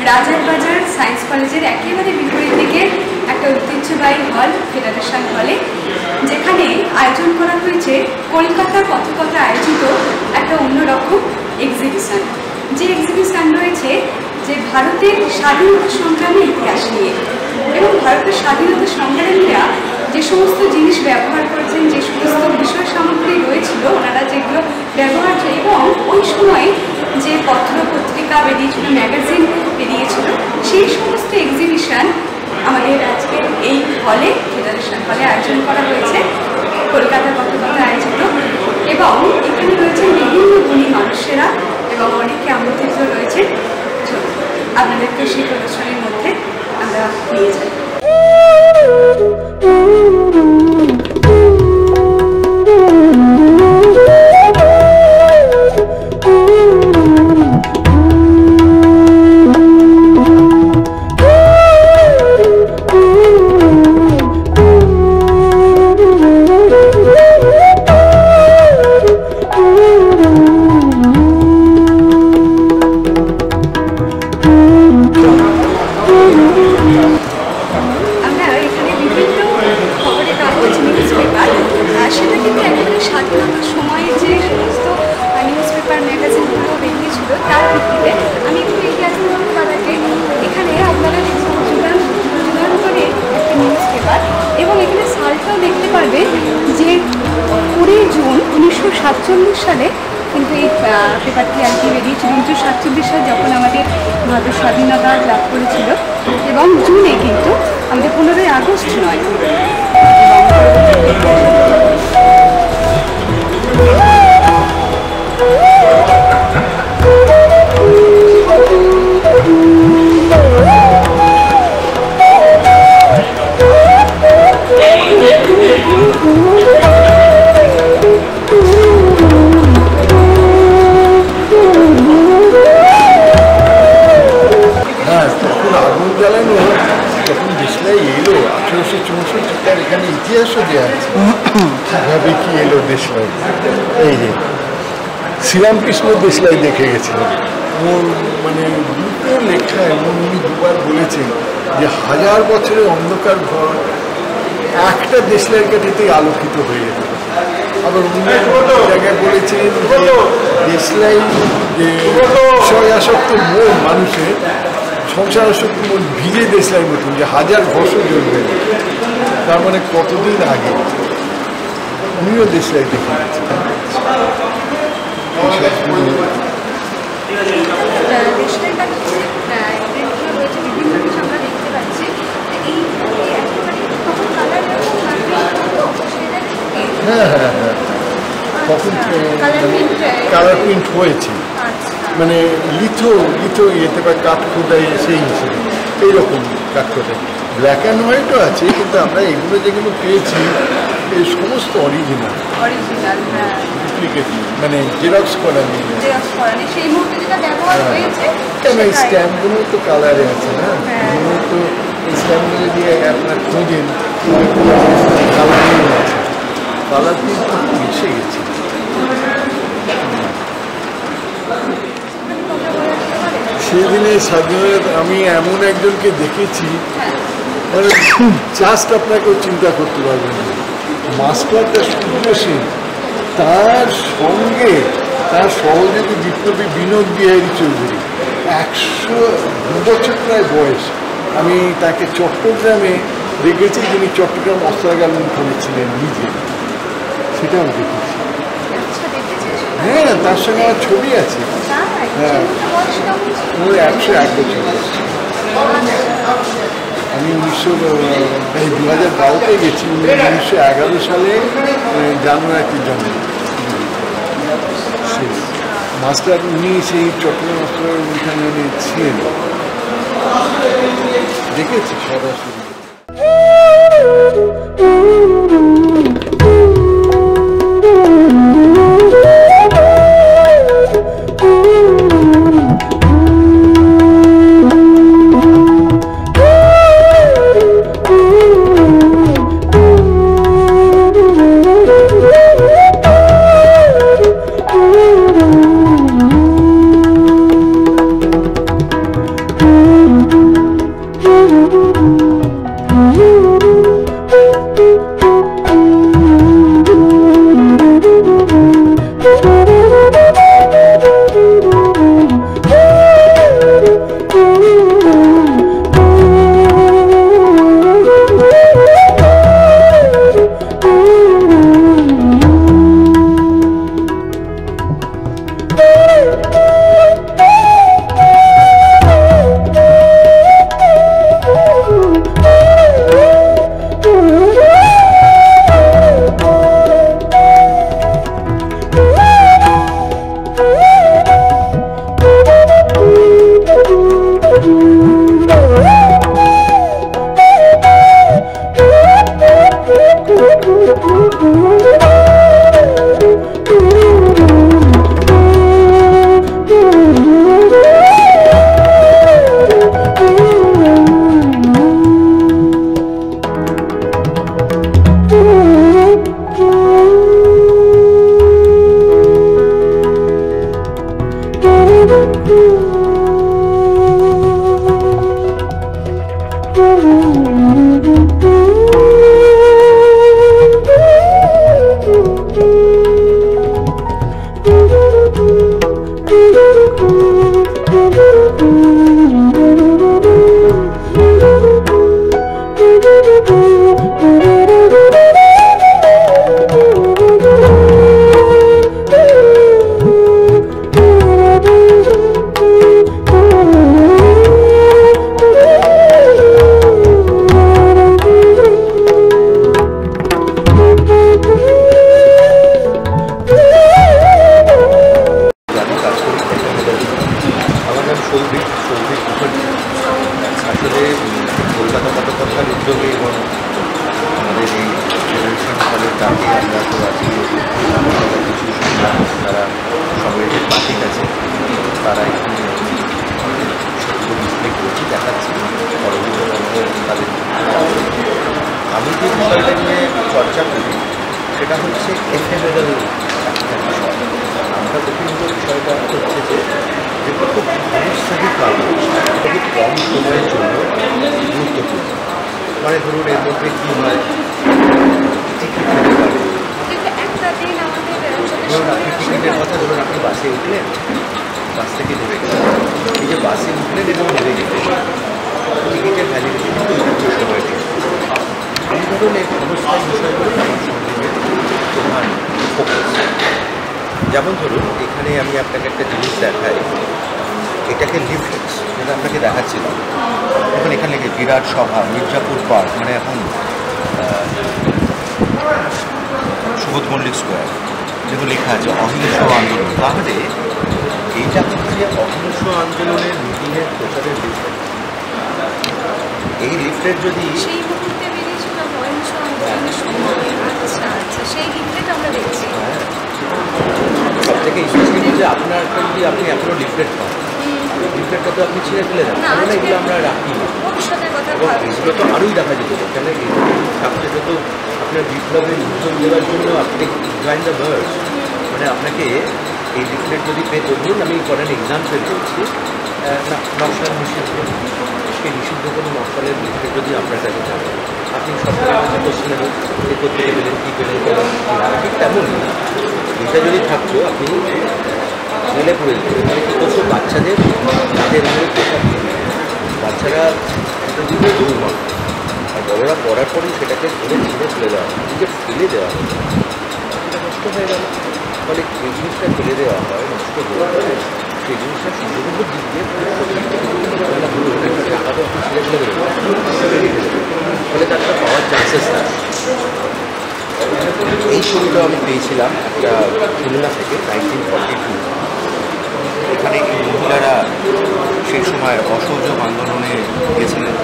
রাজারবাজার science কলেজের একেবারে বিপরীত দিকে একটা ঐতিহ্যবাহী হল ফেডারেশন হলে, যেখানে আয়োজন করা হয়েছে কলকাতা পথকথা আয়োজিত একটা অন্যরকম এক্সিবিশন। যে এক্সিবিশন রয়েছে যে ভারতের স্বাধীনতা সংগ্রামের ইতিহাস নিয়ে, এবং ভারতের স্বাধীনতা সংগ্রামীরা যে সমস্ত জিনিস ব্যবহার করেছেন, যে সমস্ত বিষয় সামগ্রী রয়েছিল ওনারা যেগুলো ব্যবহার করে, এবং ওই সময় যে পত্র পত্রিকা বেরিয়েছিল, ম্যাগাজিন বেরিয়েছিল, সেই সমস্ত এক্সিবিশন আমাদের আজকে এই হলে ফেডারেশন হলে আয়োজন করা হয়েছে, কলকাতা পথকথা আয়োজিত। এবং এখানে রয়েছেন বিভিন্ন গুণী মানুষেরা এবং অনেকে আমন্ত্রিত রয়েছে। আপনাদেরকে সেই প্রদর্শনীর মধ্যে আমরা নিয়ে যাই। সেটা কিন্তু একেবারে স্বাধীনতার সময়ে যে সমস্ত নিউজ পেপার ম্যাগাজিনগুলো বেরিয়েছিল তার ভিত্তিতে আমি একটু ইতিহাস পাতাকে এখানে আপনারা জোগান করে একটা নিউজ পেপার, এবং এখানে সালটাও দেখতে পারবেন যে 20 জুন 1947 সালে কিন্তু এই পেপারটি আর কি বেরিয়েছিল। 1947 সাল যখন আমাদের ভারত স্বাধীনতা লাভ করেছিল, এবং জুনে কিন্তু আমাদের 15ই আগস্ট নয়। যখন দেশলাই এলো 1864 তার এখানে ইতিহাসও দেওয়া আছে কীভাবে কি এলো দেশলাই। এই যে শ্রীরামকৃষ্ণ দেশলাই দেখে গেছিলেন, মানে দুটো লেখা, এবং উনি দুবার বলেছেন যে 1000 বছরের অন্ধকার ঘর একটা দেশলাইয়ের কাঠিতেই আলোকিত হয়ে যেত। আবার অন্য জায়গায় বলেছেন দেশলাই যে বিষয়াসক্ত মন মানুষের সংসার আসক্ত মন ভিজে দেশলাই মতন, যে 1000 বছর জ্বলবে। তার মানে কতদিন আগে উনিও দেশলাই দেখে গেছেন। হ্যাঁ হ্যাঁ হ্যাঁ, তখন কালার প্রিন্ট হয়েছে, মানে লিথো ইয়েতে বা কাঠ খোদাই সেই হিসেবে এইরকম কাঠ খোদাই। ব্ল্যাক অ্যান্ড হোয়াইটও আছে, কিন্তু আমরা এগুলো যেগুলো পেয়েছি এই সমস্ত অরিজিনাল, ডুপ্লিকেট, মানে জেরক্স করা নেই। কেন এই স্ট্যাম্পগুলো তো কালারে আছে না, এগুলো তো এই স্ট্যাম্পগুলো দিয়ে আপনার খোঁজেন কালারই আছে, কালার কিন্তু মিশে গেছে। সেদিনে স্বাধীনতা আমি এমন একজনকে দেখেছি, মানে জাস্ট আপনাকেও চিন্তা করতে পারবেন না। মাস্টারটা সূর্য সেন, তার সঙ্গে তার সহযোগী বিপ্লবী বিনোদ বিহারী চৌধুরী, 102 বছর প্রায় বয়স। আমি তাকে চট্টগ্রামে দেখেছি, যিনি চট্টগ্রাম অস্ত্রাগার করেছিলেন নিজে, সেটাও দেখেছি। হ্যাঁ, তার সঙ্গে আমার ছবি আছে। হ্যাঁ, 101 বছর। আমি 2012-তে গেছি, 1911 সালে জানুয়ারিতে জন্ম। মাস্টার উনি সেই চট্টগ্রাম অস্ত্রাগার অনুষ্ঠানে ছিলেন, দেখেছি সরাসরি। যেমন ধরুন এখানে আমি আপনাকে একটা জিনিস দেখাই, এটাকে লিফলেটস যেটা আপনাকে দেখাচ্ছিলাম, এখন এখানে লেগে বিরাট সভা মির্জাপুর পার্ক, মানে এখন সুবোধ মল্লিক স্কোয়ার, যেগুলো লেখা আছে অহিংস আন্দোলন। তাহলে এইটা হচ্ছে অহিংস আন্দোলনের মিটিংয়ের প্রচারের লিফলেট। এই লিফলেট যদি সেই মুহূর্তে বেরিয়েছিল অহিংস আন্দোলনের সময়, আচ্ছা আচ্ছা, সেই লিফলেট আমরা দেখছি। সব থেকে ইন্টারেস্টিং যে আপনার যদি আপনি এখনও লিফলেট পান, লিফলেটটা তো আপনি ছিঁড়ে ফেলে দেন, কারণ এগুলো আমরা রাখি না। এবং এগুলো তো আরোই দেখা যেত, কেন থাকতে যত আপনার বিপ্লবের নতুন দেওয়ার জন্য আপনি জয়েন দ্য বার্ডস, মানে আপনাকে এই লিফলেট যদি পেতে, ধরুন আমি ফরেন এক্সাম্পল বলছি, নকশাল নিষিদ্ধ, সেই নিষিদ্ধ কোনো নকশালের লিফলেট যদি আপনার কাছে থাকে, আপনি সরকারের কাছে কোশ্চেন নেবেন যে কোথায় পেলেন, কী পেলেন, ঠিক তেমনই এটা যদি থাকতো আপনি জেলে পড়ে যেতেন। মানে কী করতো, বাচ্চাদের তাদের উপরে পোশাক দিত, বাচ্চারা একটা দিকে দৌড়, আর বড়রা পড়ার পরেই সেটাকে ধরে ছিঁড়ে ফেলে দেওয়া, নিজে ফেলে দেওয়া হয়, সেটা নষ্ট হয়ে গেল। ফলে যে জিনিসটা ফেলে দেওয়া হয়, নষ্ট হয়ে যায়, সেই জিনিসটা সুযোগের দিক দিয়ে টাকা তো আপনি ছিঁড়ে ফেলে দেবেন, ফলে তার পাওয়ার চান্সেস থাকে। এই ছবিটা আমি পেয়েছিলাম একটা খুলনা থেকে 1942। এখানে এই মহিলারা সেই সময় অসহযোগ আন্দোলনে গিয়েছিলেন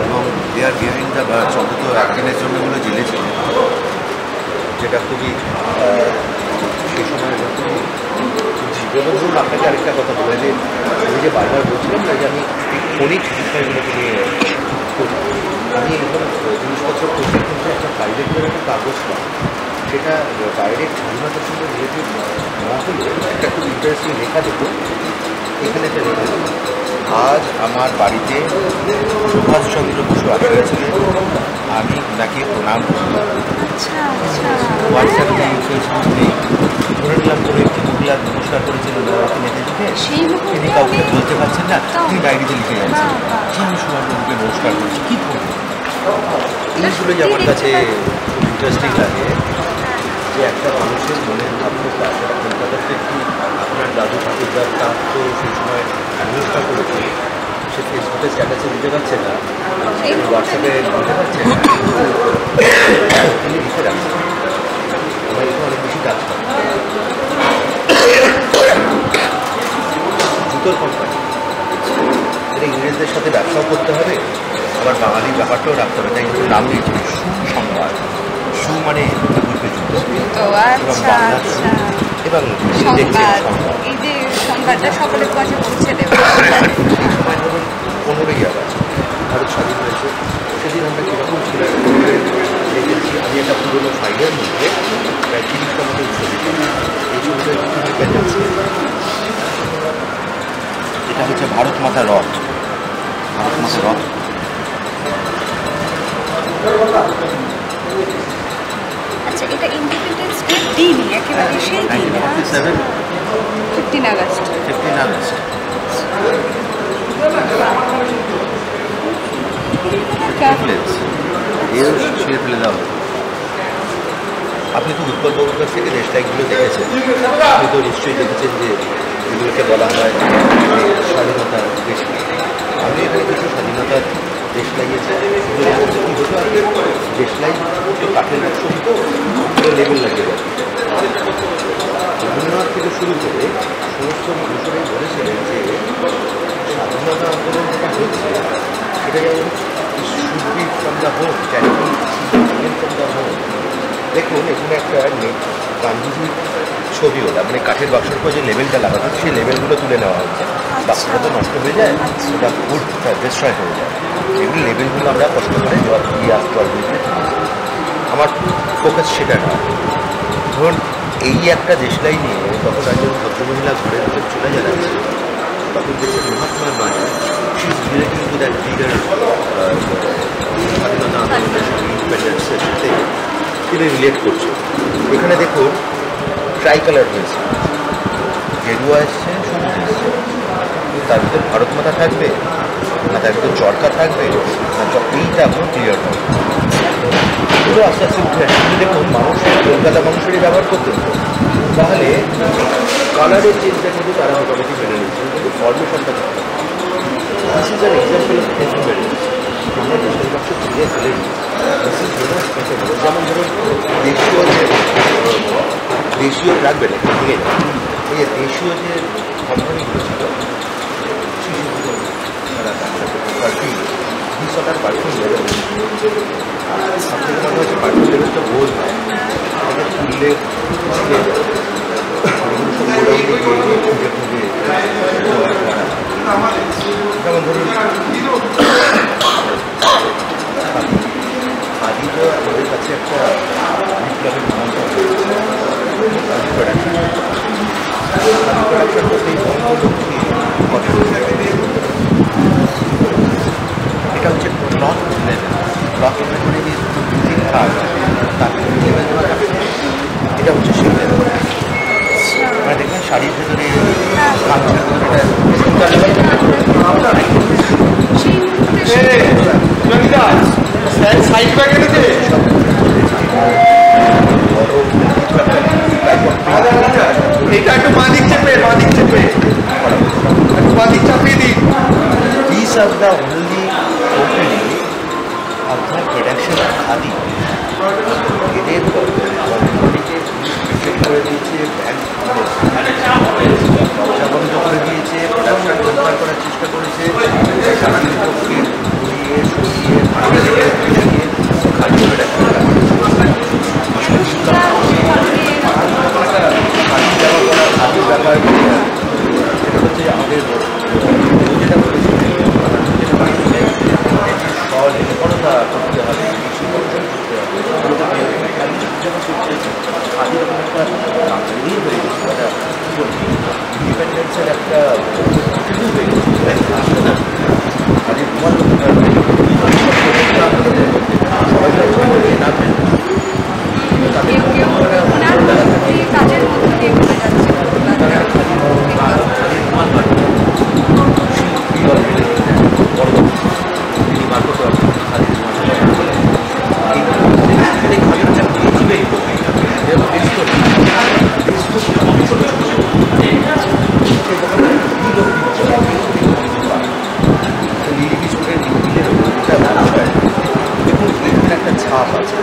এবং দেয়ার বিহাইন্ড দ্য বার্ডস, অন্তত একদিনের জন্য এগুলো জেলে ছিলেন, যেটা খুবই সেই সময় জীবন। আপনাকে আরেকটা কথা বলে যে আমি যে বারবার বলছিলাম না যে আমি এই ক্ষণিক বিষয়গুলোকে নিয়ে করি, আমি এরকম জিনিসপত্র করতে কিন্তু একটা প্রাইভেট করে একটা কাগজ পাই, সেটা ডাইরেক্ট স্বাধীনতার সঙ্গে রিলেটেড না হলে একটা খুব ইন্টারেস্টিং লেখা যেত। এখানে একটা লেখা, আজ আমার বাড়িতে সুভাষচন্দ্র বসু আসিয়াছিলেন, আমি তাকে প্রণাম করি। হোয়াটসঅ্যাপ নেই, ফেসবুক নেই, ধরে নিলাম করে একটি মহিলা নমস্কার করেছিলেন নেতাজিকে, তিনি কাউকে বলতে পারছেন না, তিনি ডায়েরিতে লিখে যাচ্ছেন যে আমি সুভাষচন্দ্রকে নমস্কার করছি, কী করবো। এইগুলোই আমার কাছে খুব ইন্টারেস্টিং লাগে যে একটা মানুষের মনের ভাবটা, সেটা কলকাতার একটি আপনার দাদু ঠাকুরদার, তার তো সেই সময় নমস্কার করেছে, সে ফেসবুকে স্ট্যাটাসে দিতে পারছে না, হোয়াটসঅ্যাপে দিতে পারছে না, তিনি লিখে রাখছেন। আমার এখানে অনেক বেশি কাজ করে জুতোর কোম্পানি, এটা ইংরেজদের সাথে ব্যবসাও করতে হবে, আবার বাঙালির ব্যাপারটাও রাখতে হবে, তাই কিন্তু নাম দিয়েছিল সুসংবাদ। সু মানে আচ্ছা আচ্ছা। এবং সংবাদ, এই যে সংবাদটা সকলের কাছে পৌঁছে দেবে। এই সময় ধরুন 15ই আগস্ট ভারত স্বাধীন হয়েছে, সেদিন আমরা কীরকম ছিলাম দেখেছি। আমি একটা পুরোনো ফাইলের মধ্যে প্রায় 30টা মতো ছবি পেলাম। এই ছবিটা ইন্ডিপেন্ডেন্স ডে। এটা হচ্ছে ভারত মাতা রথ, ভারত মাতা রথ। আচ্ছা, এটা ইন্ডিপেন্ডেন্স ডে দিনই একেবারে সেই দিন, 15 আগস্ট। 15 আগস্ট। এও ছিঁড়ে ফেলে দেওয়া হতো। আপনি তো উৎপলবাবুর কাছ থেকে দেশলাইগুলো দেখেছেন, আপনি তো নিশ্চয়ই দেখেছেন যে এগুলোকে বলা হয় যে স্বাধীনতার দেশলাই। আমি এখানে কিছু স্বাধীনতার দেশলাইয়েছি। কী হতো আগে দেশলাই একটু কাঠের বাক্স হতো, লেবেল লাগিয়ে দেয়। রবীন্দ্রনাথ থেকে শুরু করে সমস্ত মানুষরাই বলেছিলেন যে স্বাধীনতা আন্দোলন যেটা হচ্ছে সেটা যেমন should be from the home, charity from the home. দেখুন এখানে একটা গান্ধীজির ছবি ওটা, মানে কাঠের বাক্সের পর যে লেবেলটা লাগাতো সেই লেবেলগুলো তুলে নেওয়া হচ্ছে। বাক্সটা তো নষ্ট হয়ে যায়, ওটা ফুড ডিস্ট্রয় হয়ে যায়। এগুলো লেবেলগুলো আমরা কষ্ট করে জল দিয়ে জল দিয়ে আমার ফোকাস সেটা নয়। ধরুন এই একটা দেশলাই নিয়ে তখন একজন ভদ্রমহিলা ঘরের ভিতর চলে যাচ্ছে, তখন দেখছে মহাত্মা নয় she is relating to that leader স্বাধীনতা আন্দোলনের সঙ্গে ইন্ডিপেন্ডেন্সের সাথে তিনি রিলেট করছে। এখানে দেখুন ট্রাই কালার হয়েছে, গেরুয়া এসছে, সবুজ এসছে। তার ভিতর ভারত মাতা থাকবে না, তার ভিতর চরকা থাকবে না, এইটা এখনো ক্লিয়ার হবে। এগুলো আস্তে আস্তে উঠে আসে। কিন্তু দেখুন মানুষ কলকাতা মানুষেরই ব্যবহার করতেন, তাহলে কালারের চেঞ্জটা কিন্তু তারা মোটামুটি মেনে নিচ্ছে, কিন্তু ফর্মেশনটা থাকে। This is an example of experience. আমরা দেশের বাক্স ফিরিয়ে ফেলেনি। This is very special. যেমন ধরুন দেশীয় রাখবেন একটু ভেঙে যাবে। এই যে দেশীয় যে কোম্পানিগুলো ছিল পারফিউম, 20টার পারফিউম লেভেল, সব থেকে মনে হচ্ছে পারফিউম লেভেলটা বোঝ হয়, এটা খুললে ছিঁড়ে যায়। খুঁজে খুঁজে যেমন ধরুন খাদি তো আমাদের কাছে একটা বিপ্লবের নাম প্রোডাকশন। প্রোডাকশন তো সেই বঙ্গলক্ষ্মী এটা হচ্ছে ক্লথ লেভেল। ক্লথ লেভেল মানে যে দুদিন কাজ তাকে লেভেল দেওয়া থাকে, এটা হচ্ছে সেই লেভেল। মানে দেখবেন শাড়ির ভেতরে কাপড়ের ভেতরে এটা একটু মালিক চেপে মালিক চাপিয়ে দিন। These are the only company of the production of khadi. এদের কোম্পানিকে রিজেক্ট করে দিয়েছে, ব্যাংক ব্যবসা বন্ধ করে দিয়েছে, প্রোডাকশন কন্ট্রোল করার চেষ্টা করেছে, স্বাধীন পক্ষে ঘুরিয়ে সরিয়ে খাদি প্রোডাকশন খাদির ব্যাপার। সেটা হচ্ছে আমাদের যেটা বলেছে নির্ভরতা করতে হবে, কৃষি বর্জন করতে হবে। খাদি রকম একটা ইয়ে হয়ে গেছে, একটা ইন্ডিপেন্ডেন্সের একটা শুরু হয়ে গেছে। খাদি তোমার নামবেন কাজের মধ্যে দিয়ে বোঝা যাচ্ছে একটা ছাপ আছে,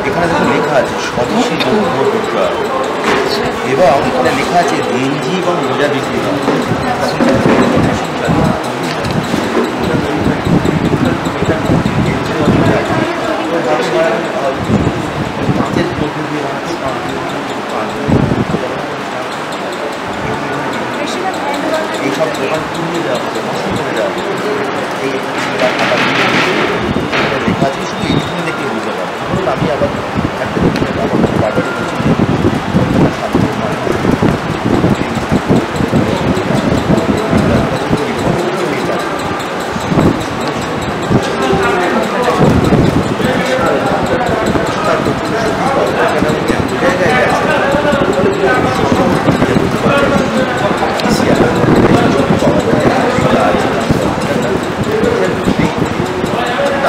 এখানে দেখুন লেখা আছে স্বদেশী দ্রব্য বিক্রয়, এবং এখানে লেখা আছে গেঞ্জি এবং মোজা বিক্রি হয়। মাছের মধ্যে দিয়ে সব দোকান তুলিয়ে দেওয়া হবে, নষ্ট করে দেওয়া হবে। এই লেখা আছে, শুধু এইখানে দেখে বুঝতে পারবো। ধরুন আমি আবার একটা দিকে আবার বাজারে বলছি যে সাধারণ মানুষ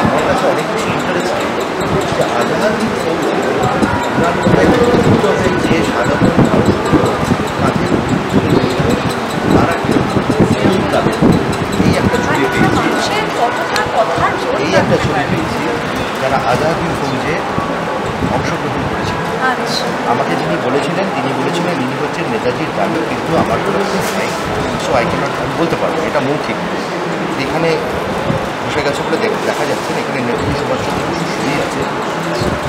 আমার কাছে অনেক বেশি ইন্টারেস্টিং যে আজাদি যে সাধারণ মানুষগুলো তাদের তারা এই একটা ছবি পেয়েছি, এই একটা ছবি পেয়েছি যারা আজাদি ফৌজে অংশগ্রহণ করেছিলেন। আমাকে যিনি বলেছিলেন তিনি বলেছিলেন ইনি হচ্ছেন নেতাজির দাবি, কিন্তু আমার কোনো প্রুফ নেই, সো আই ক্যানট আমি বলতে পারবো এটা মৌখিক। এখানে বসে গেছে বলে দেখা যাচ্ছে না, এখানে নেতাজি সুভাষচন্দ্র বসু সই আছে।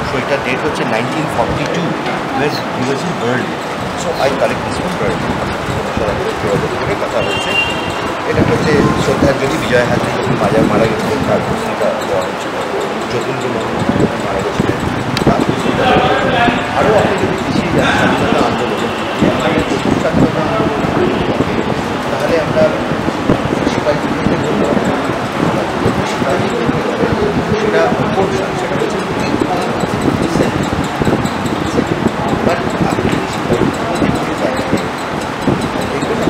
সো এটার ডেট হচ্ছে 1942 when he was in Berlin. So I collect this from Berlin. করে কথা হয়েছে। এটা হচ্ছে শ্রদ্ধাঞ্জলি বিজয় হাজারে যখন মারা গেছিলেন তার এটা দেওয়া হচ্ছিল। যতীন্দ্র মোহন মারা গেছিলেন আরও আপনি যদি পিছিয়ে যান স্বাধীনতা আন্দোলন, আমাদের প্রথম স্বাধীনতা আন্দোলন তাহলে আমরা সিপাহী বিদ্রোহে বলব সিপাহী বিদ্রোহ সেটা কোন সাল? সেটা হচ্ছে বাট আপনি সিপাহী বিদ্রোহে যান দেখবেন না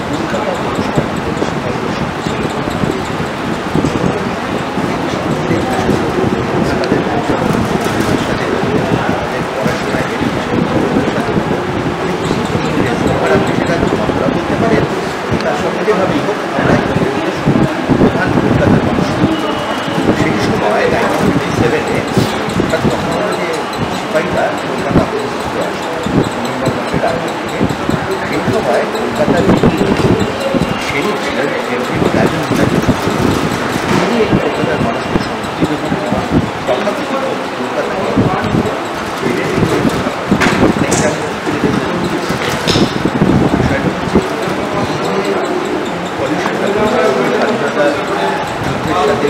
কলকাতা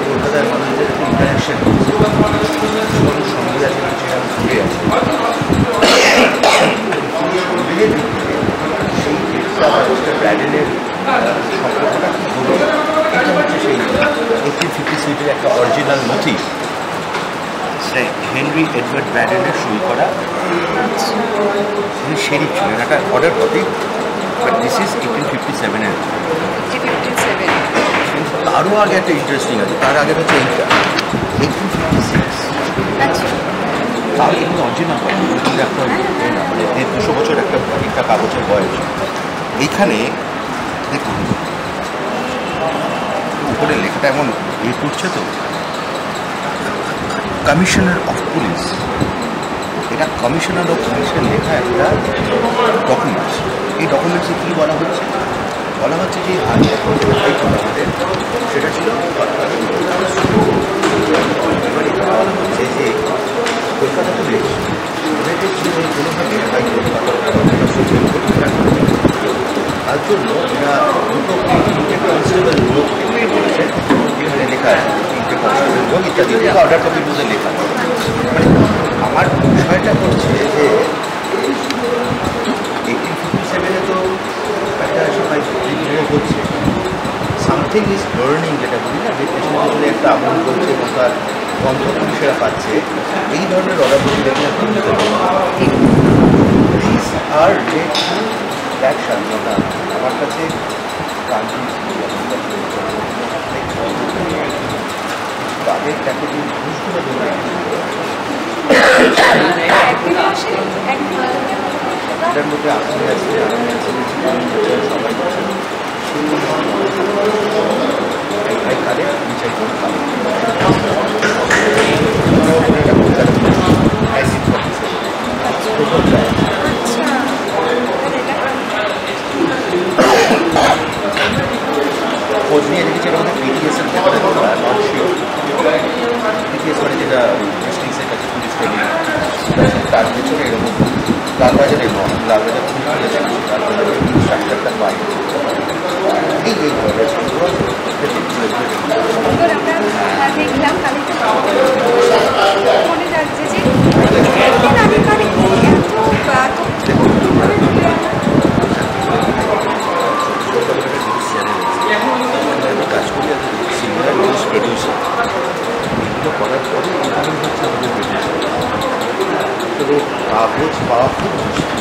কলকাতার মানুষদের ইন্টারাকশন সংবিধান ঘুরে আছে সেই ব্র্যাডেনের সম্পর্কটা কী হলো, এটা হচ্ছে সেই 1856 একটা অরিজিনাল নথি, হেনরি এডওয়ার্ড ব্র্যাডেনের সই করা। তিনি শেরিফ ছিলেন, একটা order copy, but this is 1857-এর। আরও আগে একটা ইন্টারেস্টিং আছে, তার আগে হচ্ছে এইটা 1856, তার কিন্তু অরিজিনাল একটা মানে 150 বছর একটা কাগজের বয়স। এইখানে দেখুন উপরে লেখাটা এমন করছে তো, কমিশনার অফ পুলিশ, এটা কমিশনার অফ পুলিশের লেখা একটা ডকুমেন্টস। এই ডকুমেন্টসে কী বলা হচ্ছে? বলা হচ্ছে যে আগে এখন যেটা আমাদের সেটা ছিল এবার এটা বলা হচ্ছে যে কলকাতা পুলিশ ওদেরকে কোনোভাবে তার জন্য এরা দুটো কনস্টেবল লোক বলেছে, এখানে লেখা আছে তিনটে কনস্টেবল লোক ইত্যাদি অর্ডার কপির মধ্যে লেখা। মানে আমার বিষয়টা করছে যে 1857-এ তো একটা সবাই বিদ্রোহ হচ্ছে, সামথিং ইজ বার্নিং, যেটা বলি না, যে পেছনে পেছনে একটা আগুন করছে এবং তার গন্ধ পুলিশেরা পাচ্ছে, এই ধরনের অর্ডার কপি দেখলে দিস আর এক স্বাধীনতা আমার কাছে তাদের তাকে যে মানুষগুলো এটার মধ্যে আপনি আছে সবাই কালে বিচার করতে খোঁজ নিয়ে দেখেছি এর মধ্যে পিটিএসের ব্যাপারে নট শিওর, পিটিএস মানে যেটা ডিস্ট্রিক্টের কাছে পুলিশ ট্রেনিং, তার পেছনে এরকম লালবাজারে লালবাজার পুলিশ লালবাজারে স্ট্রাকচারটা পাই এই যে সুন্দর আমরা দেখলাম কালীকে মনে যাচ্ছে যে এতদিন আগেকার এত তথ্য কিভাবে তুলে আনা। কাজ করি সিনিয়র নিউজ প্রডিউসার, এগুলো করার পরে ইনকামিং হচ্ছে আমাদের প্রডিউসার। তবে কাগজ পাওয়া খুব মুশকিল,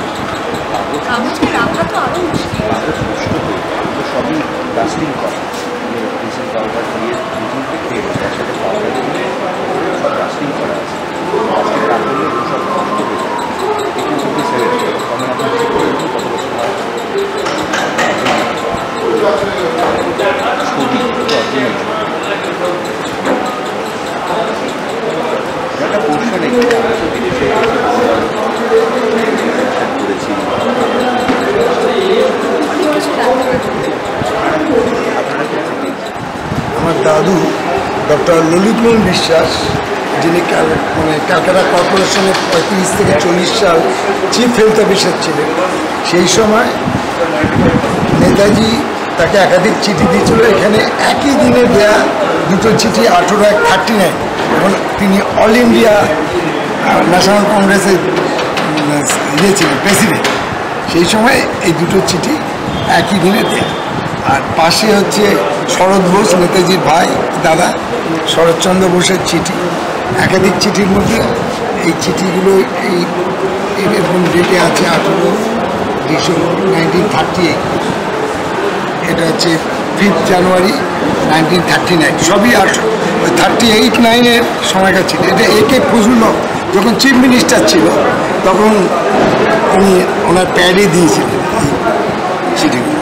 কাগজকে রাখা তো আরও মুশকিল। কাগজ নষ্ট করে তো সবই ডাস্টিং করা, ব্লিচিং পাউডার দিয়ে ব্লিচিংকে খেয়ে তার সাথে পাউডার দিয়ে সব ডাস্টিং করা আছে। ডাস্টিং না করলে সব নষ্ট হয়ে যায়। একটু যদি সেভেন কমন আপনি চেক করে দেখুন কত বছর হয়। ছবি অরিজিনাল একটা পোর্শন এখানে আমরা তো বিদেশে করেছি। আমার দাদু ডক্টর ললিতমোহন বিশ্বাস, যিনি মানে ক্যালকাটা কর্পোরেশনের 35 থেকে 40 সাল চিফ হেলথ অফিসার ছিলেন, সেই সময় নেতাজি তাকে একাধিক চিঠি দিয়েছিল। এখানে একই দিনে দেয়া দুটো চিঠি 1839, এবং তিনি অল ইন্ডিয়া ন্যাশনাল কংগ্রেসের ছিলেন প্রেসিডেন্ট। সেই সময় এই দুটো চিঠি একই দিনে দেয়া। আর পাশে হচ্ছে শরৎ বোস, নেতাজির ভাই দাদা শরৎচন্দ্র বোসের চিঠি। একাধিক চিঠির মধ্যে এই চিঠিগুলো এরকম ডেটে আছে 18 ডিসেম্বর 1938। এটা হচ্ছে 5 জানুয়ারি 1939। সবই 38-39-এর সময়কার ছিল। এটা একে ফজলুল হক যখন চিফ মিনিস্টার ছিল তখন উনি ওনার প্যাডে দিয়েছিলেন এই চিঠিগুলো।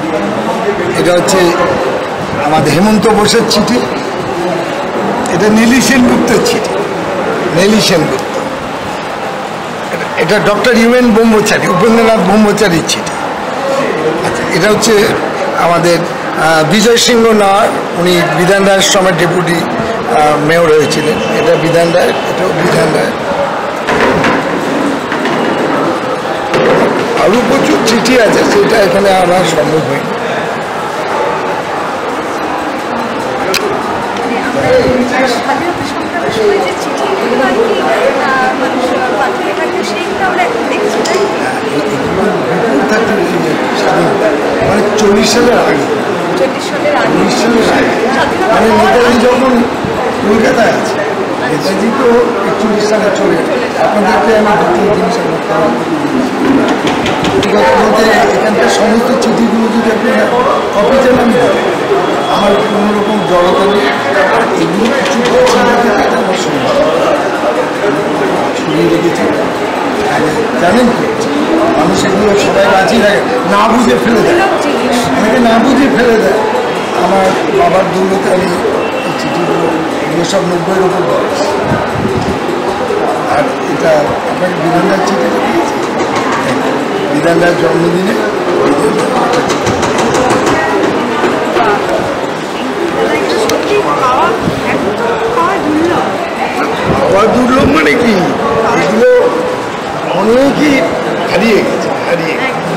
এটা হচ্ছে আমাদের হেমন্ত বোসের চিঠি। এটা নীলি সেনগুপ্তের চিঠি, নীলি সেনগুপ্ত। এটা ডক্টর ইউএন ব্রহ্মচারী, উপেন্দ্রনাথ ব্রহ্মচারীর চিঠি। আচ্ছা, এটা হচ্ছে আমাদের বিজয় সিংহ নায়ার, উনি বিধান রায়ের সময় ডেপুটি মেয়র হয়েছিলেন। এটা বিধান রায়ের, এটাও বিধান রায়ের। আরও প্রচুর চিঠি আছে, সেটা এখানে আমার সম্ভব হয়নি। স্বাধীনতা সংগ্রামের সময় যে চিঠিগুলো আর কি মানুষ পাঠিয়ে থাকে সেইগুলো আমরা এখন দেখছি, তাই স্বাধীনতা মানে 40 সালের আগে, 40 সালের আগে 40 সালের আগে মানে নেতাজি যখন কলকাতায় আছে, নেতাজি তো 41 সালে চলে গেছে। আপনাদেরকে আমি দুটো জিনিস কথা বলতে, এখানকার সমস্ত চিঠিগুলো যদি আপনারা কপি চান আমি দেবো, আমার কোনোরকম জড়তা নেই। আর এগুলো কিছু আমার সম্ভব ছড়িয়ে রেখেছি। জানেন তো মানুষ এগুলো সবাই রাজি থাকে, না বুঝে ফেলে দেয়, আমাকে না বুঝে ফেলে দেয়। আমার বাবার দৌলতে আমি এই চিঠিগুলো, এগুলো সব 90-এর উপর বয়স। আর এটা আপনাকে বিধানদার চিঠিটা দিয়েছি, বিধানদার জন্মদিনে। খাওয়া দুর্লভ মানে কি, এগুলো অনেকই হারিয়ে গেছে, হারিয়ে গেছে।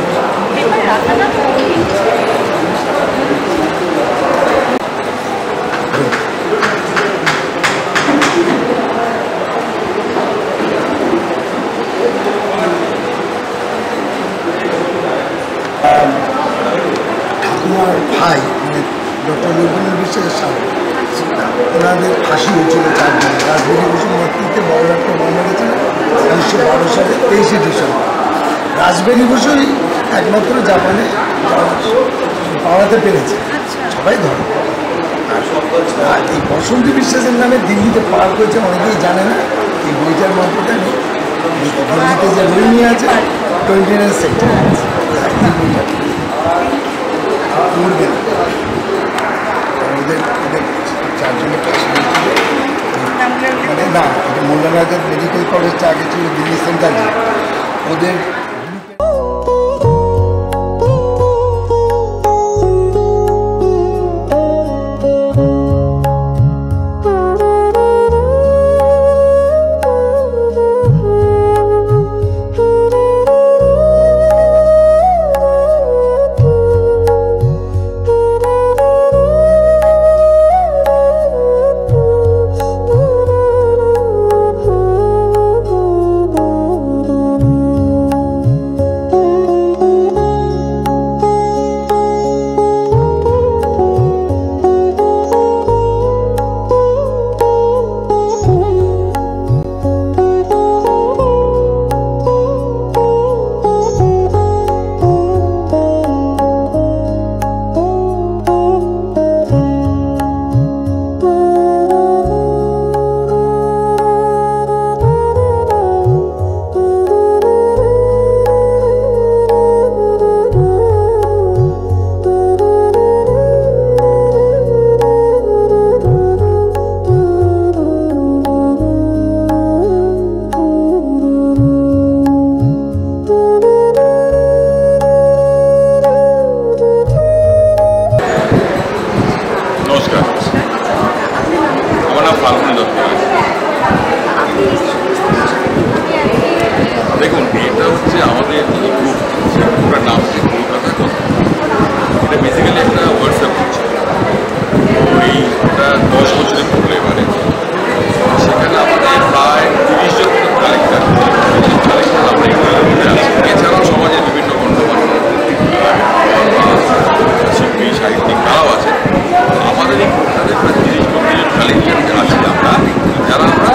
ঠাকুমার ভাই মানে ডক্টর ললিতমোহন বিশ্বাসের স্বামী, ওনাদের ফাঁসি হয়েছিল 4 দিনে। রাজবেরি বসুর নেতৃত্বে বড় একটা মামলা গেছিল 1912 সালে 23শে ডিসেম্বর। রাজবেরি বসুই একমাত্র জাপানে পাওয়াতে পেরেছে, সবাই ধরে। আর এই বসন্তী বিশ্বাসের নামে দিল্লিতে পার করেছে, অনেকেই জানে না। এই বইটার মাধ্যমে দিল্লিতে যে বই নিয়ে আছে 29 সেক্টর, এই বইটা পড়বেন। ওদের 4 জনের ফাঁসি হয়েছিল। মানে না, এটা মোল্লানাজার মেডিকেল কলেজটা আগে ছিল দিল্লি সেন্ট্রাল, ওদের এটা হচ্ছে আমাদের যে গ্রুপ, সেই গ্রুপটার নাম হচ্ছে কলকাতা কথা। এটা বেসিক্যালি একটা হোয়াটসঅ্যাপ গ্রুপ ছিল। ওটা 10 বছরে পড়লো এবারে। সেখানে আমাদের প্রায় 30 জন কালেক্টর আমরা এখানে আছি। এছাড়াও সমাজের বিভিন্ন গণ্যমান্য শিল্পী সাহিত্যিক তারাও আছে। আমাদের এই গ্রুপটাতে প্রায় 30-40 জন কালেক্টর আছি আমরা, যারা আমরা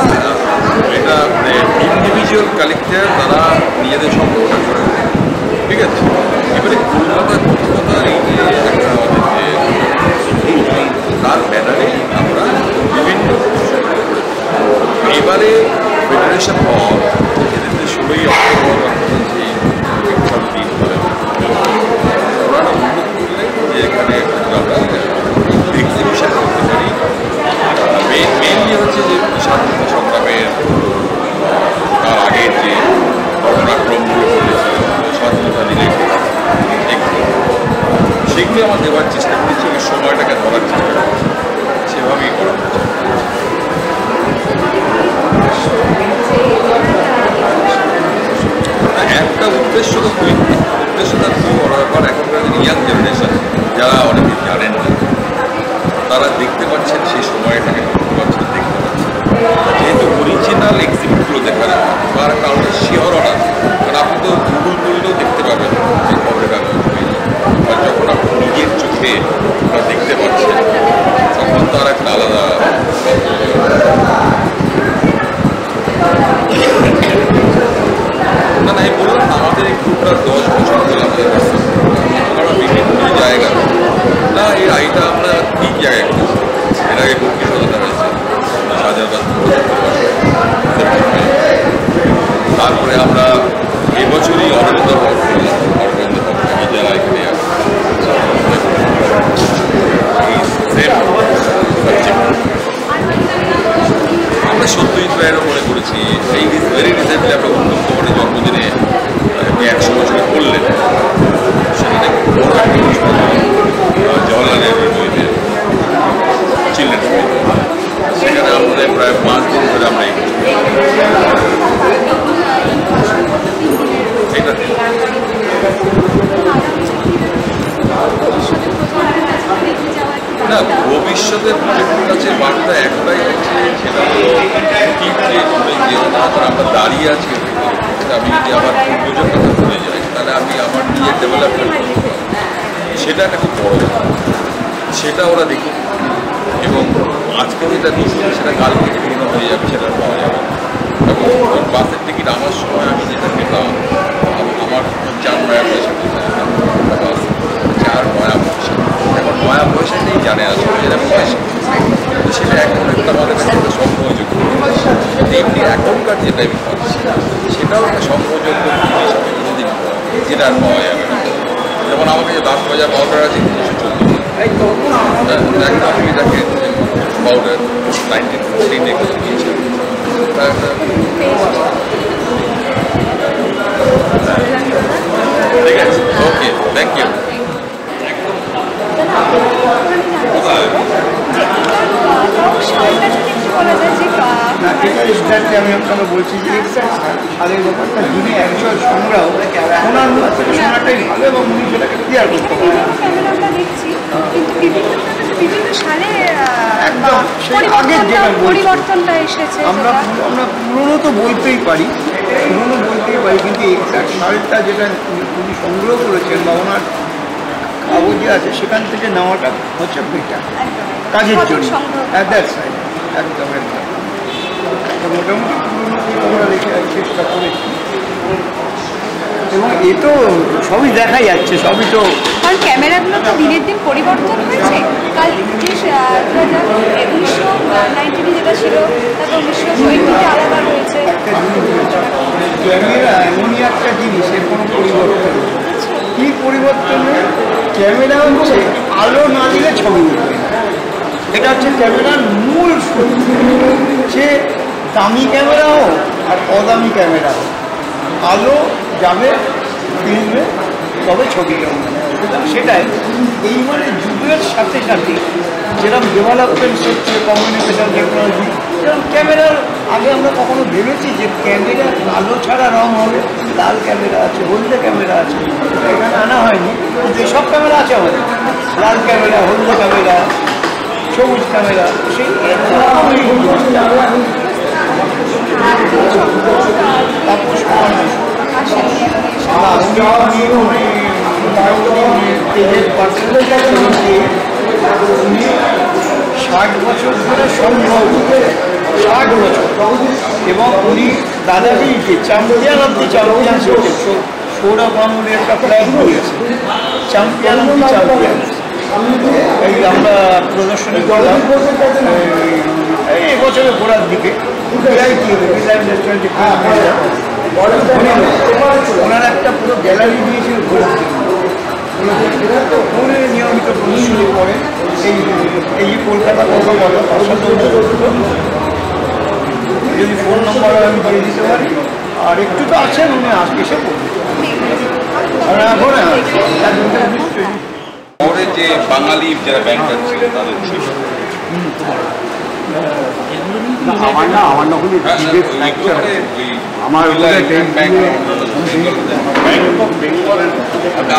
এটা মানে ইন্ডিভিজুয়াল কালেক্টর তারা নিজেদের সম্পর্কটা করে, ঠিক আছে। এবারে কলকাতার এই যে একটা আমাদের যে তার ব্যানারে আমরা বিভিন্ন এবারে ফেডারেশন হল এদের 16ই অক্টোবর যে দিন ওরা অনুরোধ করলেন যে এখানে আমরা এক্সিবিশন করতে পারি। মেইনলি হচ্ছে যে স্বাধীনতা সংগ্রামের তার আগের যে পরাক্রমগুলো ঘটেছিল স্বাধীনতা রিলেটেড সেগুলো আমার দেওয়ার চেষ্টা করেছি, ওই সময়টাকে ধরার চেষ্টা করেছি, সেভাবেই করা হচ্ছে। একটা উদ্দেশ্যটা খুবই বড় ব্যাপার। এখনকার দিন ইয়াং জেনারেশন যারা অনেকে জানেন না, তারা দেখতে পাচ্ছেন সেই সময়টাকে দেখতে পাচ্ছেন। যেহেতু অরিজিনাল এক্সিবিটগুলো দেখার তার একটা আলাদা শিহরণ আছে, কারণ আপনি তো গুগল করলেও দেখতে পাবেন যে খবরের কাগজ আর যখন আপনি নিজের চোখে দেখতে পাচ্ছেন তখন তার একটা আলাদা না আমি বললাম না আমাদের এই গ্রুপটা 10 বছর ধরে আমাদের আমরা বিভিন্ন জায়গা না এই আইটা আমরা 3 জায়গায় করেছি। এর আগে বঙ্কি সদনে হয়েছে, শাহজাহাবাদ, তারপরে আমরা এবছরই অরবিন্দ হল করলাম। অরবিন্দ হল যারা এখানে আমরা সত্যজিৎ রায়েরও মনে করেছি। এই ভেরি রিসেন্টলি আমরা উত্তম কুমারের জন্মদিনে 100 বছর করলেন, সেখানে বড় একটা অনুষ্ঠান জওয়াহরলাল নেহরুতে চিলড্রেন্স ডে, সেখানে আমাদের প্রায় 5 দিন ধরে আমরা এটা না ভবিষ্যতের প্রজন্মের কাছে বার্তা একটাই হচ্ছে, সেটা হলো যেহেতু আমরা দাঁড়িয়ে আছি, আমি যদি আমার পূর্বজের কথা ভুলে যাই তাহলে আমি আমার নিজের ডেভেলপমেন্ট করতে পারবো। সেটা একটা খুব বড় ব্যাপার, সেটা ওরা দেখুক। এবং আজকে যেটা দেখছি সেটা কালকে পুরনো হয়ে যাবে, সেটা পাওয়া যাবে। এবং ওই বাসের টিকিট আমার সময় আমি যেটা পেতাম, আমার 4 নয়া পয়সা পেতাম, 4 নয়া পয়সা। এখন নয়া পয়সা নেই জানে আসলে যেটা পয়সা, সেটা এখন একটা আমাদের কাছে একটা সংগ্রহযোগ্য। এমনি এখনকার যেটা আমি পাচ্ছি সেটাও একটা সংগ্রহযোগ্য হিসাবে কোনোদিন যেটা আর পাওয়া যাবে না। যেমন আমাকে যে 10 বাজার পাউডার আছে 314, একটা আপনি এটাকে পাউডার 1914 করে দিয়েছে। ঠিক আছে, ওকে, থ্যাংক ইউ। আমি আপনাকে বলছি যে সালের ব্যাপারটা যিনি একজন সংগ্রাহ ওনার মুখ থেকে শোনাটাই ভালো এবং উনি সেটাকে ক্লিয়ার করতে পারেন। একদম সেই আগের যেটা পরিবর্তনটা এসেছে, আমরা পুরনো তো বলতেই পারি, কিন্তু এক্সাক্ট সালটা যেটা উনি সংগ্রহ করেছেন বা ওনার কাগজে আছে সেখান থেকে নেওয়াটা হচ্ছে বেটার কাজের জন্য। একদম মোটামুটি পুরোনো আমরা রেখে চেষ্টা করেছি এবং এ তো সবই দেখা যাচ্ছে, সবই তো কারণ ক্যামেরাগুলো তো দিনের দিন পরিবর্তন হয়েছে। কাল 1919 যেটা ছিল তারপর 1920 আলাদা হয়েছে। একটা জিনিস ক্যামেরা এমনই একটা জিনিস, এর কোনো পরিবর্তন কি পরিবর্তন নেই। ক্যামেরা হচ্ছে আলো না দিলে ছবি উঠবে, এটা হচ্ছে ক্যামেরার মূল শক্তি। সে দামি ক্যামেরা হোক আর অদামি ক্যামেরা হোক, আলো যাবে ফিল্মে তবে ছবিটা উঠবে। সেটাই এইবারে যুগের সাথে সাথে যেরকম ডেভেলপমেন্ট হচ্ছে কমিউনিকেশন টেকনোলজি, যেরকম ক্যামেরার আগে আমরা কখনো ভেবেছি যে ক্যামেরা আলো ছাড়া রং হবে? লাল ক্যামেরা আছে, হলদে ক্যামেরা আছে, এখানে আনা হয়নি, যেসব ক্যামেরা আছে আমাদের, লাল ক্যামেরা, হলদে ক্যামেরা, সবুজ ক্যামেরা, সেই তাপস উনি 60 বছর ধরে সম্ভব, 60 বছর, এবং উনি দাদাজিকে চ্যাম্পিয়ন অফ দি চ্যাম্পিয়ন্স হচ্ছে, সৌরভ গাঙ্গুলির একটা ফ্ল্যাগ রয়েছে, চ্যাম্পিয়ন অফ দি চ্যাম্পিয়ন্স। এই আমরা প্রদর্শনী করলাম এই এবছরের গোড়ার দিকে, ওনার একটা পুরো গ্যালারি দিয়েছিল ঘোরার জন্য, নিয়মিত প্রদর্শনী করে এই কলকাতা যদি ফোন নম্বর আমি দিয়ে দিতে পারি, আর একটু তো আছেন উনি এসে করবেন। শহরে যে বাঙালি যারা ব্যাংকার ছিল তাদের ছিল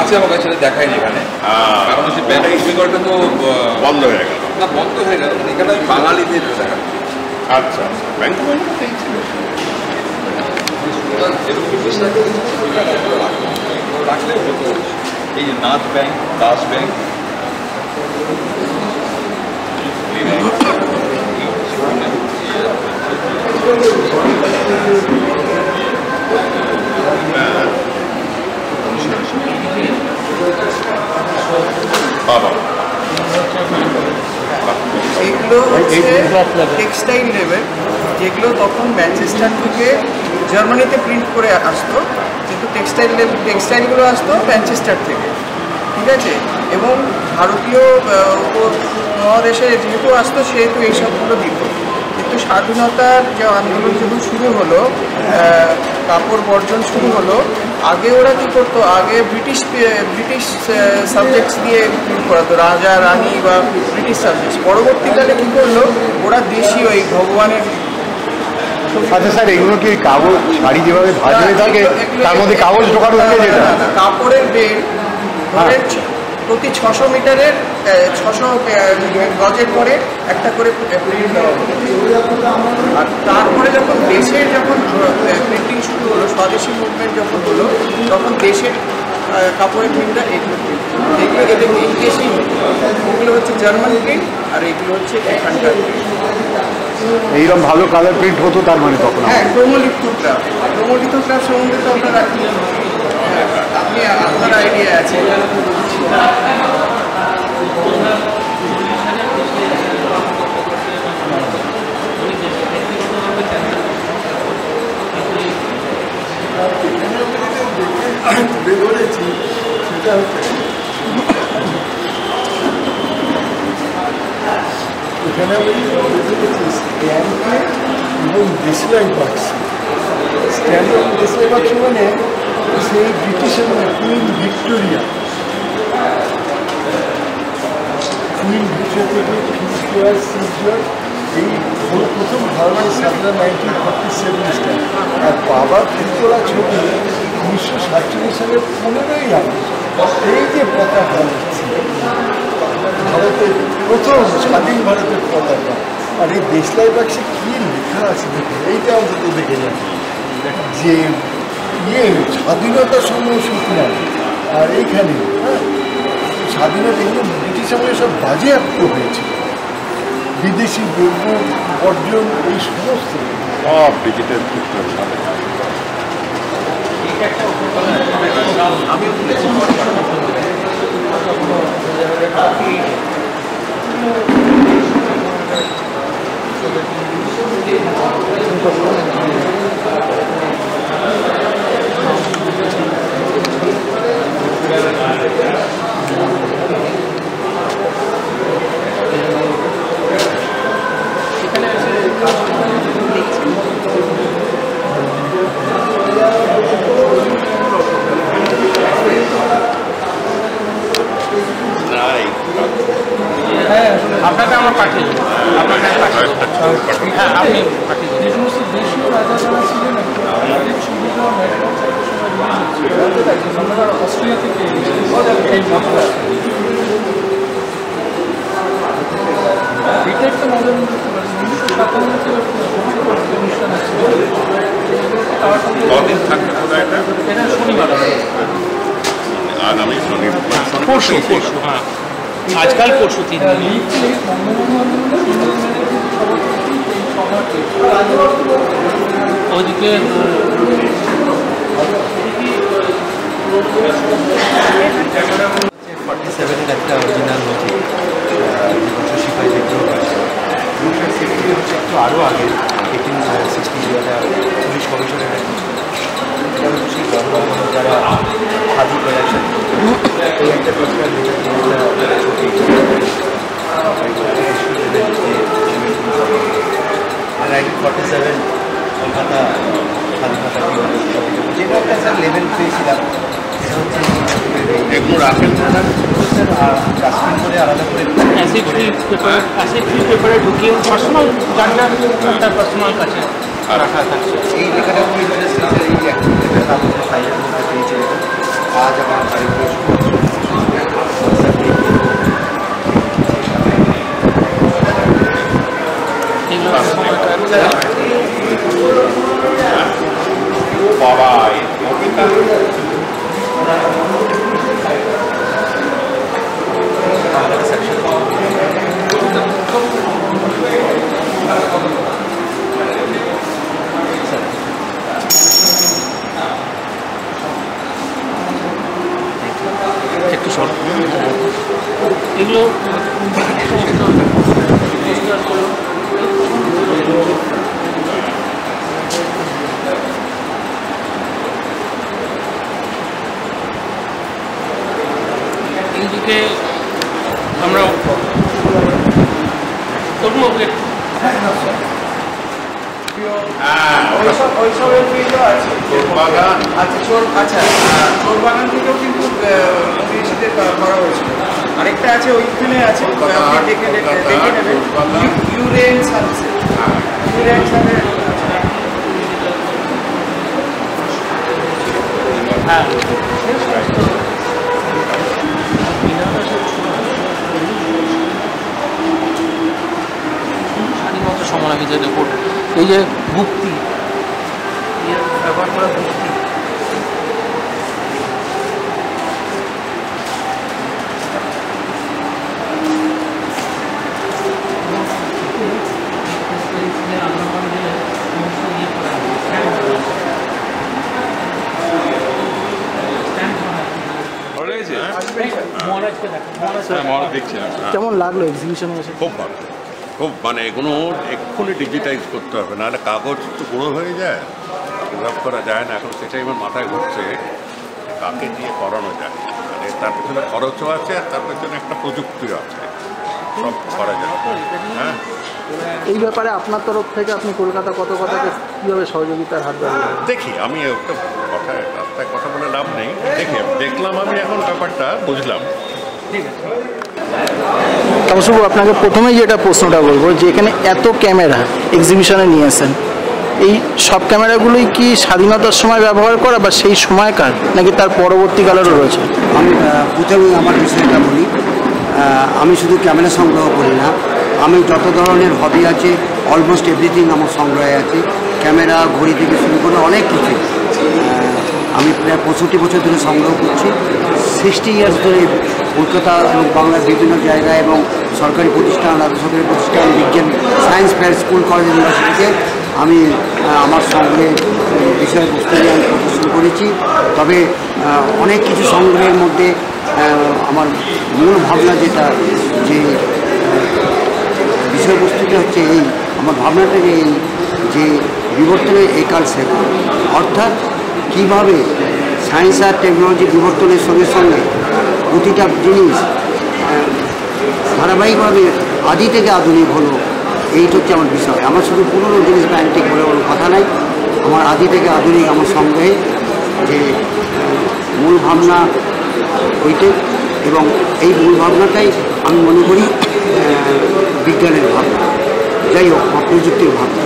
আছে আমার কাছে দেখায়নি এখানে, কারণ হচ্ছে ব্যাংক অফ বেঙ্গলটা তো বন্ধ হয়ে গেল। না বন্ধ হয়ে গেল, এখানে বাঙালিদের দেখা। আচ্ছা, ব্যাংক অফ রাখলে হতো। এই যে নাথ ব্যাংক, দাস ব্যাংক, এগুলো হচ্ছে টেক্সটাইল লেভেল, যেগুলো তখন ম্যানচেস্টার থেকে জার্মানিতে প্রিন্ট করে আসতো, কিন্তু টেক্সটাইলগুলো আসতো ম্যানচেস্টার থেকে, ঠিক আছে। এবং ভারতীয় মহাদেশে যেহেতু আসতো সেহেতু এইসবগুলো দিত। কিন্তু স্বাধীনতার যে আন্দোলন যখন শুরু হলো, কাপড় বর্জন শুরু হলো, আগে ওরা কী করতো, আগে ব্রিটিশ সাবজেক্টস দিয়ে প্রিন্ট করাতো, রাজা রানী বা ব্রিটিশ সাবজেক্টস। পরবর্তীকালে কী করলো, ওরা দেশীয় এই ভগবানের। আচ্ছা স্যার, এগুলো কি কাগজ শাড়ি যেভাবে ভাজ হয়ে থাকে তার মধ্যে কাগজ ঢোকানো থাকে? যেটা কাপড়ের বেল্ট প্রতি 600 মিটারের 600 গজের পরে একটা করে প্রিন্ট দেওয়া হলো। আর তারপরে যখন প্রিন্টিং শুরু হলো, স্বদেশি মুভমেন্ট যখন হলো, তখন দেশের কাপড়ের প্রিন্টটা এগুলো এদের এই দেশেই, ওগুলো হচ্ছে জার্মান প্রিন্ট আর এগুলো হচ্ছে এখানকার প্রিন্ট। এইরকম ভালো কালার প্রিন্ট হতো তার মানে তখন? হ্যাঁ, ক্রোমোলিথোগ্রাফ সম্বন্ধে তো আপনার আইডিয়া আছে। এখানে আমি দেখেছি স্ট্যাম্পে এবং দেশলাই বাক্স। স্ট্যাম্প এবং দেশলাই বাক্স মানে সেই ব্রিটিশের কুইন ভিক্টোরিয়া থেকে ফিল্মফেয়ার সিজন, এই প্রথম ভারতের স্বাধীনতা 1947 স্ট্যাম্প। আর বাবার প্রিন্ট করা ছবি 1947 সালের 15ই আগস্ট। এই যে পতাকা হচ্ছে ভারতের প্রথম স্বাধীন ভারতের পতাকা, আর এই দেশলাই বাক্সে কী লেখা আছে দেখে, এইটা অন্তত দেখে যাবে যে স্বাধীনতার সময় সূচনা। আর এইখানে স্বাধীনতা এগুলো ব্রিটিশ আমলে সব বাজেয়াপ্ত হয়েছিল, বিদেশি দ্রব্য বর্জন, এই সমস্ত সব ডিজিটাল আপনাকে আমার পাঠিয়ে দেবো, আপনাকে হ্যাঁ আপনি পাঠিয়ে দেবো। যে সমস্ত দেশীয় রাজা যারা ছিলেন তাদের ছবিটা অস্ট্রিয়া থেকে এই মতটা এটা একটা মজার 1957 অনুষ্ঠান আছে কদিন থাকবে কোথায় এটা? এটা শনিবার আগামী শনিবার পরশু হ্যাঁ আজকাল পরশু 3 দিন ওইদিকে 47-এর একটা অরিজিনাল নথি সিপাহী বিদ্রোহ আছে সেগুলি হচ্ছে একটু আরও আগে 1860 একটা পুলিশ কমিশনের এটা হচ্ছে সেই বঙ্গবন্ধু যারা খাদি প্রোডাকশন এই একটা দরকার 1947 কলকাতা স্বাধীনতা যেটা একটা স্যার লেভেল পেয়েছিলাম এগুলো রাখেন আর ডাস্টবিন করে আলাদা করে অ্যাসিড ফ্রি পেপারে ঢুকিয়ে পার্সোনাল যার তার পার্সোনাল কাছে রাখা থাকছে এই লেখাটা খুব ইন্টারেস্টিং এই একটা কাগজের ফাইলের মধ্যে পেয়েছিল আজ আমার বাড়িতে বাবা একটু শর্ট এগুলো এইদিকে আমরা তবু ওইসবের ফিল্ডও আছে আচ্ছা চোর বাগান থেকেও কিন্তু ইংরেজিতে করা হয়েছিল আরেকটা আছে ওইখানে আছে আপনি দেখে নেবেন ইউরেন সার্ভিসেস ইউরেন সার্ভিস হ্যাঁ স্বাধীনতা সংগ্রামী যে রিপোর্ট এই যে মুক্তি ব্যবহার করা মুক্তি কেমন লাগলো এক্সিবিশনে এসে? খুব ভালো, খুব মানে এগুলো এক্ষুনি ডিজিটাইজ করতে হবে, নাহলে কাগজ তো গুঁড়ো হয়ে যায়, রিজার্ভ করা যায় না। এখন সেটাই আমার মাথায় ঘুরছে কাকে দিয়ে করানো যায়, মানে তার পেছনে খরচও আছে আর তার পেছনে একটা প্রযুক্তিও আছে, সব করা যায়। হ্যাঁ, এই ব্যাপারে আপনার তরফ থেকে আপনি কলকাতা কত কথাকে কীভাবে সহযোগিতার হাত বাড়াবেন? দেখি আমি একটা কথায় রাস্তায় কথা বলে লাভ নেই, দেখলাম আমি এখন ব্যাপারটা বুঝলাম। তাপসবাবু, আপনাকে প্রথমেই যেটা প্রশ্নটা বলবো যে এখানে এত ক্যামেরা এক্সিবিশনে নিয়ে আসেন, এই সব ক্যামেরাগুলোই কি স্বাধীনতার সময় ব্যবহার করা বা সেই সময়কার নাকি তার পরবর্তীকালেরও রয়েছে? আমি প্রথমে আমার বিষয়টা বলি, আমি শুধু ক্যামেরা সংগ্রহ করি না, আমি যত ধরনের হবি আছে অলমোস্ট এভরিথিং আমার সংগ্রহে আছে, ক্যামেরা ঘড়ি থেকে শুরু করে অনেক কিছু। আমি প্রায় 65 বছর ধরে সংগ্রহ করছি, 60 ইয়ার্স ধরে কলকাতা এবং বাংলার বিভিন্ন জায়গায় এবং সরকারি প্রতিষ্ঠান, রাজ্য সরকারি প্রতিষ্ঠান, বিজ্ঞান সায়েন্স ফেয়ার, স্কুল, কলেজ, ইউনিভার্সিটিতে আমি আমার সংগ্রহের বিষয়বস্তু নিয়ে আমি প্রদর্শন করেছি। তবে অনেক কিছু সংগ্রহের মধ্যে আমার মূল ভাবনা যেটা, যে বিষয়বস্তুটা হচ্ছে এই, আমার ভাবনাটা এই যে বিবর্তনের একাল সেবা, অর্থাৎ কীভাবে সায়েন্স আর টেকনোলজি বিবর্তনের সঙ্গে সঙ্গে প্রতিটা জিনিস ধারাবাহিকভাবে আদি থেকে আধুনিক হলো, এইটা হচ্ছে আমার বিষয়। আমার শুধু পুরনো জিনিস বা অ্যান্টিক বলে কোনো কথা নাই, আমার আদি থেকে আধুনিক আমার সংগ্রহে যে মূল ভাবনা ওইটাই, এবং এই মূল ভাবনাটাই আমি মনে করি বিজ্ঞানের ভাবনা, যাই হোক বা প্রযুক্তির ভাবনা।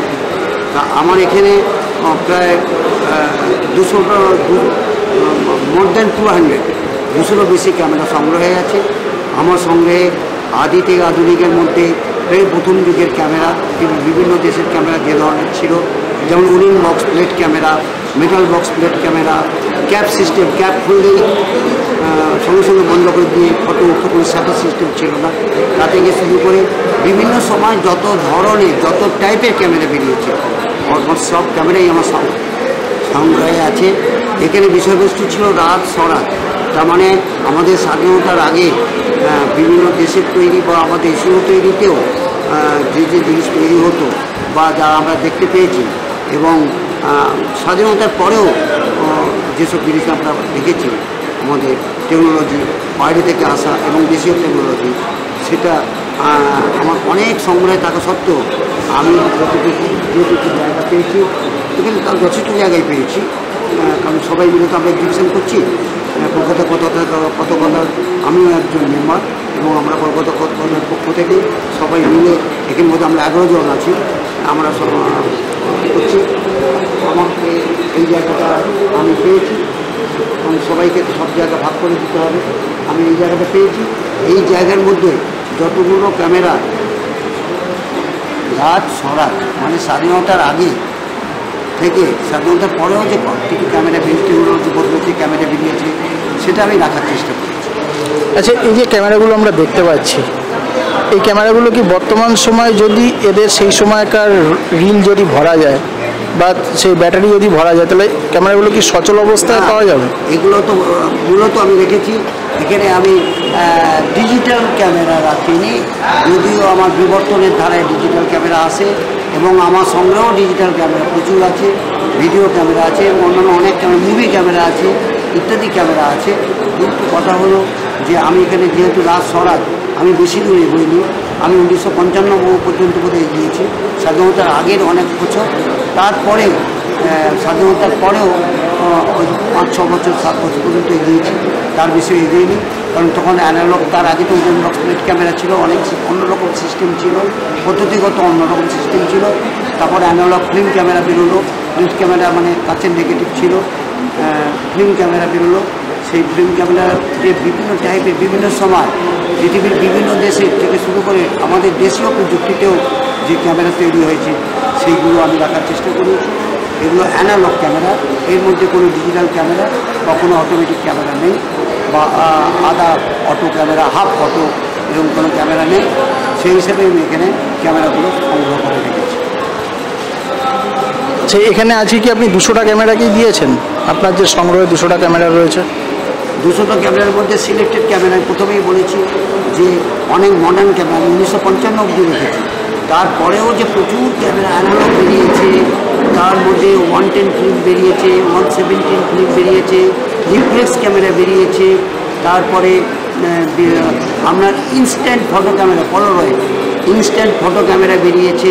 তা আমার এখানে প্রায় মোর দ্যান 200, 200 বেশি ক্যামেরা সংগ্রহে আছে আমার সংগ্রহে। আদি থেকে আধুনিকের মধ্যে প্রথম যুগের ক্যামেরা, বিভিন্ন দেশের ক্যামেরা যে ধরনের ছিল, যেমন woollen box plate camera, metal box plate camera, cap system, cap খুললেই সঙ্গে সঙ্গে বন্ধ করে দিয়ে ফটো উঠতে কোনো শাটার সিস্টেম ছিল না। তা থেকে শুরু করে বিভিন্ন সময় যত ধরনের যত টাইপের ক্যামেরা বেরিয়েছে অলমোস্ট সব ক্যামেরাই আমার সংগ্রহে আছে। এখানে বিষয়বস্তু ছিল রাত সরাত, তার মানে আমাদের স্বাধীনতার আগে বিভিন্ন দেশের তৈরি বা আমাদের দেশীয় তৈরিতেও যে যে জিনিস তৈরি হতো বা যা আমরা দেখতে পেয়েছি, এবং স্বাধীনতার পরেও যেসব জিনিস আমরা দেখেছি আমাদের টেকনোলজি বাইরে থেকে আসা এবং দেশীয় টেকনোলজি, সেটা আমার অনেক সংগ্রহে থাকা সত্ত্বেও আমি যেটুকু জায়গা পেয়েছি এখানে তার যথেষ্ট জায়গায় পেয়েছি, কারণ সবাই মিলে তো আমরা এক্সিবিশন করছি। কলকাতা কতকথার আমিও একজন মেম্বার এবং আমরা কলকাতা কতকথার পক্ষ থেকে সবাই মিলে এখানে মধ্যে আমরা 11 জন আছি, আমরা সব করছি। আমাকে এই জায়গাটা আমি পেয়েছি এবং সবাইকে সব জায়গা ভাগ করে দিতে হবে। আমি এই জায়গাটা পেয়েছি। এই জায়গার মধ্যে যতগুলো ক্যামেরা রাত সরাত মানে স্বাধীনতার আগে থেকে স্বাধীনতার পরেও যে কিছু ক্যামেরা বেরিয়েছিল, যে পরবর্তী ক্যামেরা বেরিয়েছে, সেটা আমি রাখার চেষ্টা করছি। আচ্ছা, এই যে ক্যামেরাগুলো আমরা দেখতে পাচ্ছি, এই ক্যামেরাগুলো কি বর্তমান সময় যদি এদের সেই সময়কার রিল যদি ভরা যায় বা সেই ব্যাটারি যদি ভরা যায়, তাহলে ক্যামেরাগুলো কি সচল অবস্থায় পাওয়া যাবে? এগুলো তো মূলত আমি রেখেছি এখানে। আমি ডিজিটাল ক্যামেরা রাখিনি, যদিও আমার বিবর্তনের ধারায় ডিজিটাল ক্যামেরা আসে এবং আমার সংগ্রহ ডিজিটাল ক্যামেরা প্রচুর আছে, ভিডিও ক্যামেরা আছে এবং অন্যান্য অনেক ক্যামেরা, মুভি ক্যামেরা আছে, ইত্যাদি ক্যামেরা আছে। কিন্তু কথা হলো যে আমি এখানে যেহেতু রাত সরাত আমি বেশি দূরে হইনি, আমি 1995 পর্যন্ত বোধহয় গিয়েছি, স্বাধীনতার আগের অনেক বছর। তারপরে স্বাধীনতার পরেও ওই 5-6 বছর 7 বছর পর্যন্ত এগিয়েছি, তার বেশি এগিয়েনি। কারণ তখন অ্যানালগ, তার আগে তো বক্স প্লেট ক্যামেরা ছিল, অনেক অন্যরকম সিস্টেম ছিল, পদ্ধতিগত অন্যরকম সিস্টেম ছিল। তারপর অ্যানালগ ফিল্ম ক্যামেরা বেরোলো, ফিল্ম ক্যামেরা মানে কাছের নেগেটিভ ছিল, ফিল্ম ক্যামেরা বেরোলো। সেই ফিল্ম ক্যামেরা যে বিভিন্ন টাইপের বিভিন্ন সময় পৃথিবীর বিভিন্ন দেশে থেকে শুরু করে আমাদের দেশীয় প্রযুক্তিতেও যে ক্যামেরা তৈরি হয়েছে সেইগুলো আমি রাখার চেষ্টা করেছি। এগুলো অ্যানালগ ক্যামেরা, এর মধ্যে কোনো ডিজিটাল ক্যামেরা বা কোনো অটোমেটিক ক্যামেরা নেই, বা আধা অটো ক্যামেরা, হাফ অটো এরকম কোনো ক্যামেরা নেই। সেই হিসেবে আমি এখানে ক্যামেরাগুলো সংগ্রহ করে রেখেছি। আচ্ছা, এখানে আছে কি আপনি 200টা ক্যামেরাকেই দিয়েছেন? আপনার যে সংগ্রহে 200টা ক্যামেরা রয়েছে, 200টা ক্যামেরার মধ্যে সিলেক্টেড ক্যামেরা প্রথমেই বলেছি যে অনেক মডার্ন ক্যামেরা 1955 অবধি রেখেছি। তারপরেও যে প্রচুর ক্যামেরা অ্যানালগ বেরিয়েছে, তার মধ্যে 110 ফিল্ম বেরিয়েছে, 117 ফিল্ম বেরিয়েছে, রিফ্লেক্স ক্যামেরা বেরিয়েছে, তারপরে আপনার instant photo camera, Polaroid instant photo camera বেরিয়েছে,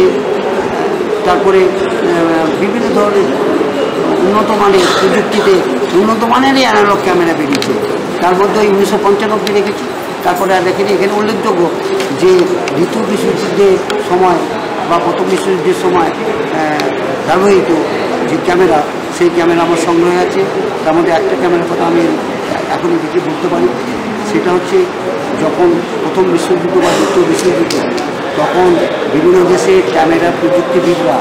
তারপরে বিভিন্ন ধরনের উন্নত মানের প্রযুক্তিতে উন্নত মানেরই অ্যানালগ ক্যামেরা বেরিয়েছে। তার মধ্যে ওই 1995 রেখেছি। তারপরে আর দেখেনি। এখানে উল্লেখযোগ্য যে দ্বিতীয় বিশ্বযুদ্ধের সময় বা প্রথম বিশ্বযুদ্ধের সময় ব্যবহৃত যে ক্যামেরা, সেই ক্যামেরা আমার সংগ্রহে আছে। তার মধ্যে একটা ক্যামেরার কথা আমি এখনই দেখে বলতে পারি, সেটা হচ্ছে যখন প্রথম বিশ্বযুদ্ধ বা দ্বিতীয় বিশ্বযুদ্ধ, তখন বিভিন্ন দেশের ক্যামেরা প্রযুক্তিবিদরা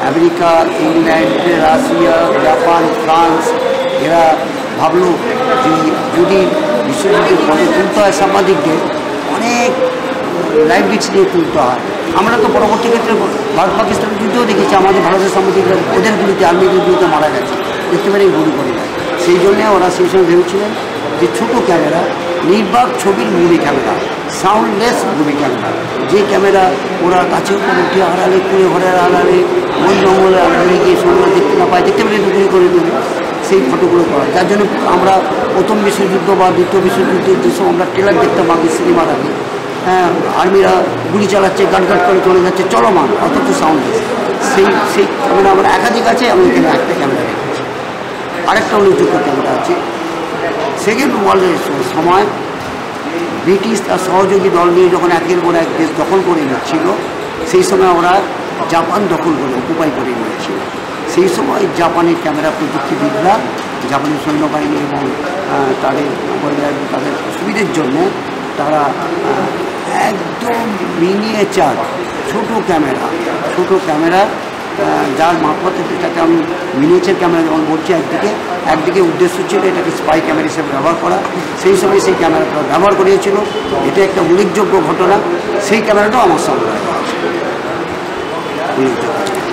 America, England, Russia, Japan, France এরা ভাবলো যে যদি বিশ্বযুদ্ধের ফটো তুলতে হয় সাংবাদিকদের, অনেক লাইভ রিস্ক নিয়ে তুলতে হয়। আমরা তো পরবর্তী ক্ষেত্রে ভারত পাকিস্তানের যুদ্ধও দেখেছি, আমাদের ভারতের সাংবাদিকরা ওদের গুলিতে, আর্মিদের গুলিতে মারা গেছে, দেখতে পেরে গুলি করে দেয়। সেই জন্যে ওরা সেই সময় ভেবেছিলেন যে ছোটো ক্যামেরা, নির্বাক ছবির movie camera, soundless movie camera, যে ক্যামেরা ওরা কাছেও করে উঠে আড়ালে করে ঘরের আড়ালে বন জঙ্গলে আড়ালে গিয়ে সন্ধ্যা দেখতে না পায়, দেখতে পেলে গুলি করে দেবে, সেই ফটোগুলো করা। যার জন্য আমরা প্রথম বিশ্বযুদ্ধ বা দ্বিতীয় বিশ্বযুদ্ধের যেসব আমরা ট্রেলার দেখতাম আগে সিনেমার আগে, আর্মিরা গুলি চালাচ্ছে, গাট গাট করে চলে যাচ্ছে, চলমান, অথচ সাউন্ডলেস, সেই ক্যামেরা আমার একাধিক আছে। আমি এখানে একটা ক্যামেরা রেখেছি। আরেকটা উল্লেখযোগ্য ক্যামেরা আছে, সেকেন্ড ওয়ার্ল্ডের সময় ব্রিটিশ তার সহযোগী দল নিয়ে যখন একের পর এক দেশ দখল করে নিচ্ছিল, সেই সময় ওরা জাপান দখল করে অকুপাই করে নিয়েছিল। সেই সময় জাপানের ক্যামেরা প্রযুক্তিবিদরা জাপানি সৈন্যবাহিনী এবং তাদের তাদের সুবিধের জন্য তারা একদম মিনিয়েচার ছোট ক্যামেরা যার মারফত এটাকে আমি মিনিয়েচার ক্যামেরা যেমন বলছি, একদিকে উদ্দেশ্য ছিল এটাকে স্পাই ক্যামেরা হিসেবে ব্যবহার করা। সেই সময় সেই ক্যামেরাটা ব্যবহার করিয়েছিল, এটা একটা উল্লেখযোগ্য ঘটনা। সেই ক্যামেরাটাও আমার সংগ্রহ আছে।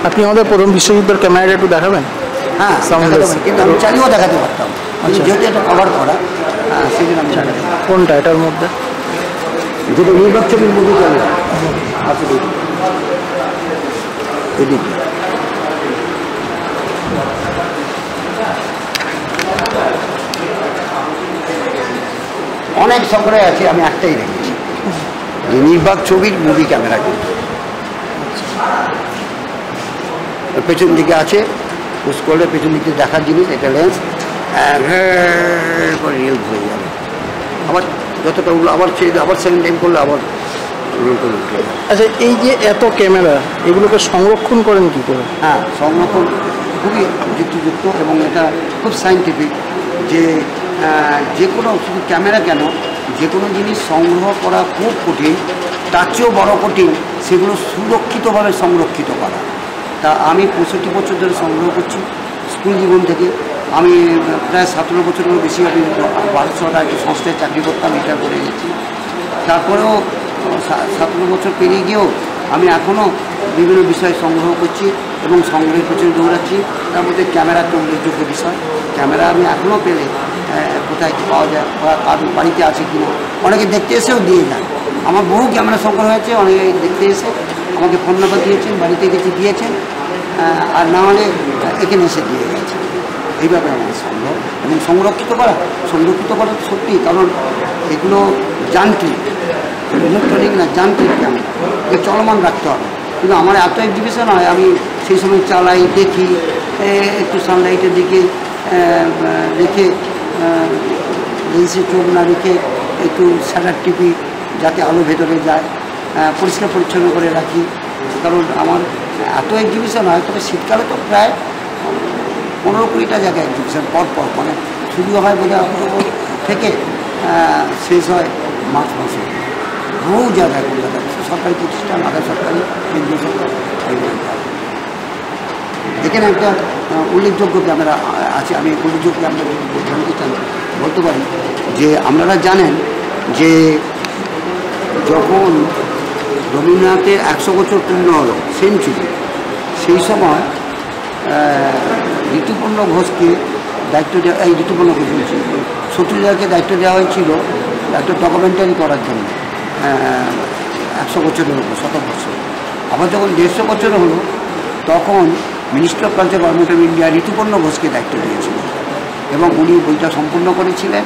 আপনি আমাদের প্রথম বিশ্বযুদ্ধের ক্যামেরাটা একটু দেখাবেন? হ্যাঁ, কিন্তু আমি চালিয়েও দেখাতে পারতাম, যেহেতু এটা কভার করা, সেই জন্য আমি দেখাতে। কোনটা এটার মধ্যে? যেটা নির্বাক ছবির মধ্যে চলে আসলে এদিক অনেক সংগ্রহে আছে, আমি একটাই রেখেছি, যে নির্বাক ছবির মুভি ক্যামেরা। কিন্তু পেছন দিকে আছে, পুশ করলে পেছন দিকে দেখার জিনিস, এটা লেন্স করে রিয়েল হয়ে যাবে। আবার যতটা উঠলো আবার ছেড়ে আবার সেকেন্ড টাইম করলে আবার উঠে। আচ্ছা, এই যে এত ক্যামেরা, এগুলোকে সংরক্ষণ করেন কী করে? হ্যাঁ, সংরক্ষণ খুবই যুক্তিযুক্ত এবং এটা খুব সায়েন্টিফিক। যে কোনো শুধু ক্যামেরা কেন, যে কোনো জিনিস সংগ্রহ করা খুব কঠিন, তার চেয়েও বড় কঠিন সেগুলো সুরক্ষিতভাবে সংরক্ষিত করা। তা আমি 65 বছর ধরে সংগ্রহ করছি, স্কুল জীবন থেকে। আমি প্রায় 17 বছরেরও বেশি আমি ভারত সরকার একটা সংস্থায় চাকরি করতাম, রিটায়ার করে গেছি। তারপরেও 17 বছর পেরিয়ে গিয়েও আমি এখনও বিভিন্ন বিষয় সংগ্রহ করছি এবং সংগ্রহের পেছনে দৌড়াচ্ছি। তার মধ্যে ক্যামেরা একটা উল্লেখযোগ্য বিষয়। ক্যামেরা আমি এখনও পেলে কোথায় কী পাওয়া যায় বা কার বাড়িতে আছে কি না, অনেকে দেখতে এসেও দিয়ে যায়। আমার বহু ক্যামেরা সংগ্রহ হয়েছে, অনেকে দেখতে এসে আমাকে ফোন নাম্বার দিয়েছেন, বাড়িতে গেছে দিয়েছেন, আর না হলে এখানে এসে দিয়ে গেছে। এইভাবে আমাদের সংগ্রহ এবং সংরক্ষিত করা সত্যি, কারণ এগুলো যান্ত্রিক, ইলেকট্রনিক না, যান্ত্রিক ক্যামেরা, এ চলমান রাখতে হবে। কিন্তু আমার এত এক্সিবিশন হয়, আমি সেই সময় চালাই, দেখি, একটু সানলাইটের দিকে রেখে, লেন্সে চোখ না রেখে একটু শাটার টিপি যাতে আলো ভেতরে যায়, পরিষ্কার পরিচ্ছন্ন করে রাখি। কারণ আমার এত এক্সিবিশন হয়, তবে শীতকালে তো প্রায় 15-20টা জায়গায় এক্সিবিশন পর, মানে শুরু হয় বোধহয় অক্টোবর থেকে শেষ হয় মার্চ মাসে। বহু জায়গায় কলকাতায় সরকারি প্রতিষ্ঠান, আধা সরকারি, কেন্দ্রীয় সরকার। এখানে একটা উল্লেখযোগ্য ক্যামেরা আছে, আমি উল্লেখযোগ্য ক্যামেরা জানতে চান বলতে পারি যে আপনারা জানেন যে যখন রবীন্দ্রনাথের 100 বছর পূর্ণ হলো, সেঞ্চুরি, সেই সময় ঋতুপর্ণ ঘোষকে দায়িত্ব দেওয়া, এই ঋতুপর্ণ ঘোষ বলছি, শত্রুজাকে দায়িত্ব দেওয়া হয়েছিল একটা ডকুমেন্টারি করার জন্য 100 বছরের উপর, 100 বছর। আবার যখন 150 বছর হলো, তখন minister of culture government of India Rituparna ঘোষকে দায়িত্ব দিয়েছিল এবং উনি বইটা সম্পূর্ণ করেছিলেন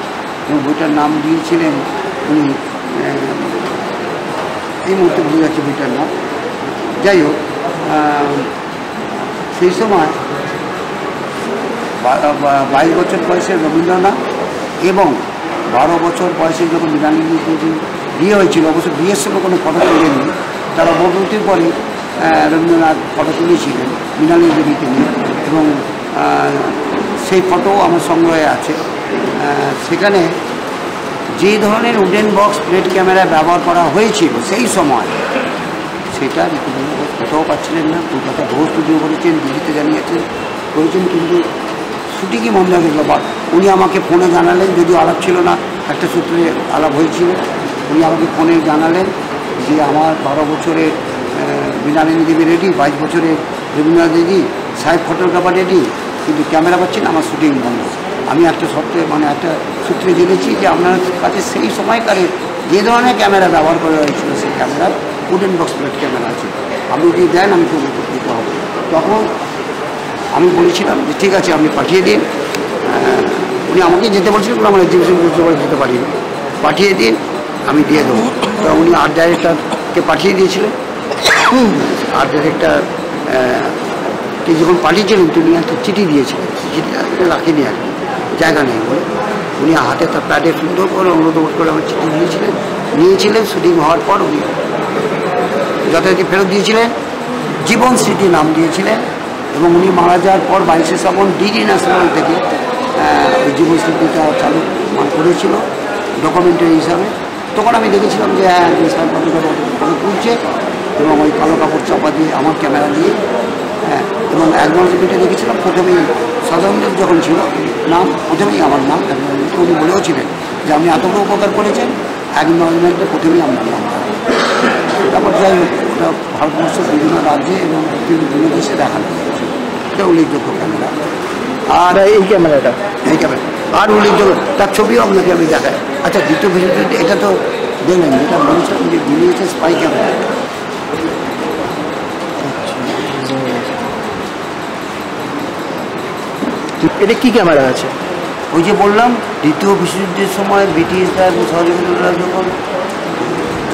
এবং বইটার নাম দিয়েছিলেন উনি, এই মুহূর্তে ভুলে যাচ্ছে বইটার নাম। যাই হোক, সেই সময় 22 বছর বয়সের রবীন্দ্রনাথ এবং 12 বছর বয়সে যখন মৃণালিনী দেবী বিয়ে হয়েছিল, অবশ্য বিয়ের সময় কোনো ফটো তুলেনি, তারা বদলতির পরে রবীন্দ্রনাথ ফটো তুলেছিলেন মৃণালিনী দেবীকে নিয়ে এবং সেই ফটোও আমার সংগ্রহে আছে। সেখানে যে ধরনের উডেন বক্স প্লেট ক্যামেরা ব্যবহার করা হয়েছিল সেই সময়, সেটা ঋতুপর্ণ ঘোষ কোথাও পাচ্ছিলেন না। কলকাতা বহু স্টুডিও করেছেন, দিল্লিতে জানিয়েছেন, করেছেন, কিন্তু শুটিংই বন্ধ হয়ে গেল। বা উনি আমাকে ফোনে জানালেন, যদিও আলাপ ছিল না, একটা সূত্রে আলাপ হয়েছিল, উনি আমাকে ফোনে জানালেন যে আমার 12 বছরের মৃণালিনী দেবী রেডি, 22 বছরের রবীন্দ্রনাথ দেবী, সাহেব ফটোগ্রাফার রেডি, কিন্তু ক্যামেরা পাচ্ছেন, আমার শুটিং বন্ধ। আমি একটা সূত্রে জেনেছি যে আপনার কাছে সেই সময়কারে যে ধরনের ক্যামেরা ব্যবহার করা হয়েছিল, সেই ক্যামেরার উডেন বক্স প্লেট ক্যামেরা আছে, আপনি যদি দেন আমি তৈরি করে দিতে হবে। তখন আমি বলেছিলাম যে ঠিক আছে, আপনি পাঠিয়ে দিন। উনি আমাকে যেতে বলছিলেন, আমার এক্সিবিশন করতে যেতে পারি, পাঠিয়ে দিন, আমি দিয়ে দেবো। তো উনি আর্ট ডাইরেক্টরকে পাঠিয়ে দিয়েছিলেন। আর্ট ডাইরেক্টরকে যখন পাঠিয়েছিলেন, তিনি একটা চিঠি দিয়েছিলেন, চিঠিটা রাখিনি আর কি, জায়গা নেই বলে। উনি হাতে তার প্যাডে সুন্দর করে অনুরোধ করে আমার চিঠি নিয়েছিলেন। শুটিং হওয়ার পর উনি যথারীতি ফেরত দিয়েছিলেন, জীবন স্মৃতি নাম দিয়েছিলেন এবং উনি মারা যাওয়ার পর 22শে শ্রাবণ ডিডি ন্যাশনাল থেকে ওই জীবন স্মৃতিটা চালু করেছিল ডকুমেন্টারি হিসাবে। তখন আমি দেখেছিলাম যে হ্যাঁ স্পাই ফটোগ্রাফার ফটো তুলছে এবং ওই কালো কাপড় চাপা দিয়ে আমার ক্যামেরা দিয়ে, হ্যাঁ, এবং অ্যাকনোলেজমেন্টে দেখেছিলাম প্রথমেই সাধারণত যখন ছিল নাম প্রথমেই আমার নাম উনি বলেও ছিলেন যে আপনি এত বড় উপকার করেছেন, অ্যাকনোলেজমেন্টে প্রথমেই আপনার নাম। তারপর যাই হোক ওটা ভারতবর্ষের বিভিন্ন রাজ্যে এবং বিভিন্ন দেশে দেখানো হয়েছে। এটা উল্লেখযোগ্য ক্যামেরা। আর এই ক্যামেরাটা আর উল্লেখযোগ্য তার ছবিও আপনাকে আমি দেখাই। আচ্ছা, দ্বিতীয় ভিডিওতে এটা তো দেখলেন, যেটা বলেছিলাম যে ভিডিওতে স্পাই ক্যামেরা। এটা কি ক্যামেরা আছে? ওই যে বললাম দ্বিতীয় বিশ্বযুদ্ধের সময় ব্রিটিশরা এবং সহযোগীরা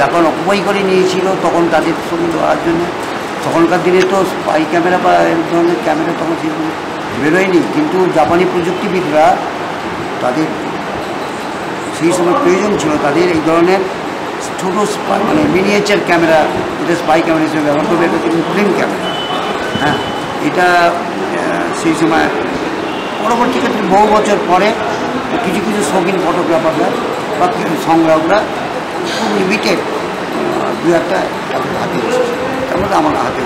যখন অকুপাই করে নিয়েছিল তখন তাদের ছবি দেওয়ার জন্য, তখনকার দিনে তো স্পাই ক্যামেরা বা এই ধরনের ক্যামেরা তখন সেরকম বেরোয়নি, কিন্তু জাপানি প্রযুক্তিবিদরা তাদের সেই সময় প্রয়োজন ছিল তাদের এই ধরনের ছোটো স্পাই মানে মিনিয়েচার ক্যামেরা, এটা স্পাই ক্যামেরা হিসেবে ব্যবহার করবে। এটা কিন্তু ফিল্ম ক্যামেরা, হ্যাঁ, এটা সেই সময় পরবর্তী ক্ষেত্রে বহু বছর পরে কিছু কিছু শৌখিন ফটোগ্রাফাররা বা সংগ্রাহকরা খুব লিমিটেড দু একটা হাতে এসেছে, তারপরে আমার হাতে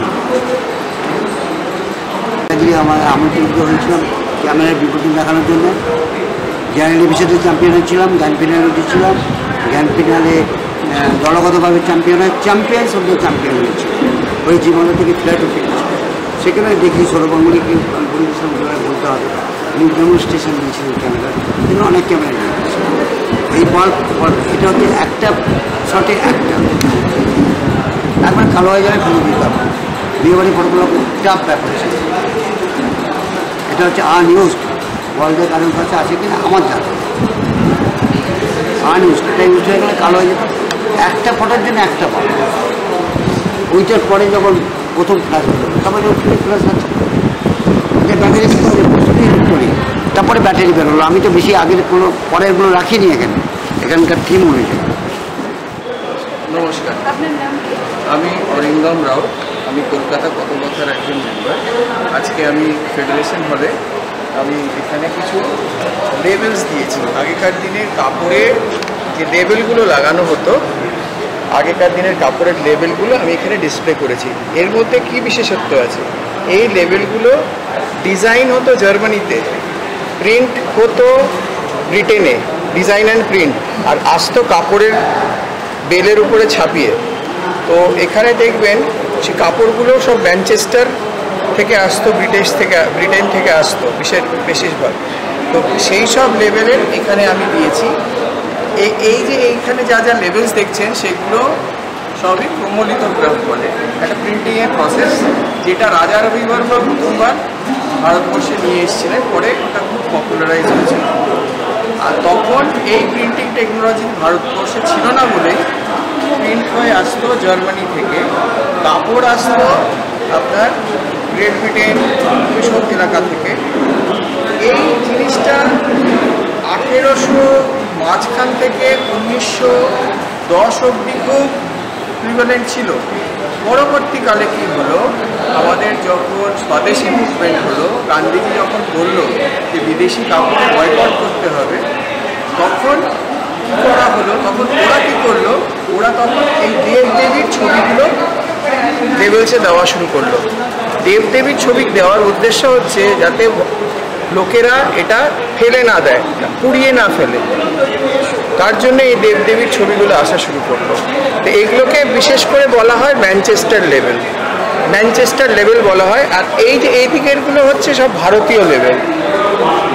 আমি তৈরি হয়েছিলাম ক্যামেরার বিপরীত দেখানোর জন্য। জ্ঞান ডিভিশনের চ্যাম্পিয়ন হয়েছিলাম, জ্ঞান ফিনালে উঠেছিলাম, জ্ঞান ফিনালে দলগতভাবে চ্যাম্পিয়ন্স অফ দ্য চ্যাম্পিয়ন হয়েছিল। ওই জীবনে থেকে ফ্ল্যাট উঠে গেছে, সেখানে দেখি সৌরভঙ্গুলিকে পরিবেশন বলতে হবে, উনি ডেমনস্ট্রেশন দিয়েছিলেন ক্যামেরা, কিন্তু অনেক ক্যামেরা নিয়েছিল। এই বাল্ব এটা হচ্ছে একটা শটে একটা একবার কালো হয়ে যাবে ফেলে দিতাম। বিয়েবাড়ি ফটোগুলো খুব টাফ ব্যাপার ছিল। এটা হচ্ছে আনইউজড, ওয়ার্ল্ডের কারোর কাছে আছে কিনা আমার জানা আনইউজড। এটা ইউজ হয়ে গেলে কালো হয়ে যেত, একটা ফটোর জন্য একটা পাবো। ওইটার পরে যখন প্রথম ফ্ল্যাশ হলো তারপরে ফ্ল্যাশ আছে ব্যাটারি করি, তারপরে ব্যাটারি বেরোলো। আমি তো বেশি আগের কোনো পরেরগুলো রাখিনি এখানে, এখানকার থিম অনুযায়ী। নমস্কার, আপনার নাম কি? আমি অরিন্দম রাও, আমি কলকাতা কথকথার একজন মেম্বার। আজকে আমি ফেডারেশন হলে আমি এখানে কিছু লেবেলস দিয়েছি। আগেকার দিনের কাপড়ের যে লেবেলগুলো লাগানো হতো, আগেকার দিনের কাপড়ের লেবেলগুলো আমি এখানে ডিসপ্লে করেছি। এর মধ্যে কি বিশেষত্ব আছে? এই লেবেলগুলো ডিজাইন হতো জার্মানিতে, প্রিন্ট হতো ব্রিটেনে, ডিজাইন অ্যান্ড প্রিন্ট, আর আসতো কাপড়ের বেলের উপরে ছাপিয়ে। তো এখানে দেখবেন সে কাপড়গুলো সব ম্যানচেস্টার থেকে আসতো, ব্রিটেন থেকে আসতো বিশেষভাগ। তো সেই সব লেভেলের এখানে আমি দিয়েছি। এই যে এইখানে যা যা লেভেলস দেখছেন সেগুলো সবই ক্রোমোলিথোগ্রাফ বলে, একটা প্রিন্টিংয়ের প্রসেস, যেটা রাজা রবিবর্মা প্রথমবার ভারতবর্ষে নিয়ে এসেছিলেন, পরে ওটা খুব পপুলারাইজ হয়েছিল। আর তখন এই প্রিন্টিং টেকনোলজি ভারতবর্ষে ছিল না বলেই প্রিন্ট হয়ে আসতো জার্মানি থেকে, কাপড় আসতো আপনার গ্রেট ব্রিটেন এইসব এলাকা থেকে। এই জিনিসটা 1800 মাঝখান থেকে 1910 অবধি খুব প্রিভ্যালেন্ট ছিল। পরবর্তীকালে কী হলো, আমাদের যখন স্বদেশী মুভমেন্ট হলো, গান্ধীজি যখন বলল যে বিদেশি কাপড় বয়কট করতে হবে, তখন কী করা হলো, তখন ওরা কী করলো, ওরা তখন এই দেবদেবীর ছবিগুলো লেবেলসে দেওয়া শুরু করলো। দেবদেবীর ছবি দেওয়ার উদ্দেশ্য হচ্ছে যাতে লোকেরা এটা ফেলে না দেয়, পুড়িয়ে না ফেলে, তার জন্য এই দেবদেবীর ছবিগুলো আসা শুরু করলো। তো এগুলোকে বিশেষ করে বলা হয় ম্যানচেস্টার লেভেল বলা হয়। আর এই যে এই দিকেরগুলো হচ্ছে সব ভারতীয় লেভেল।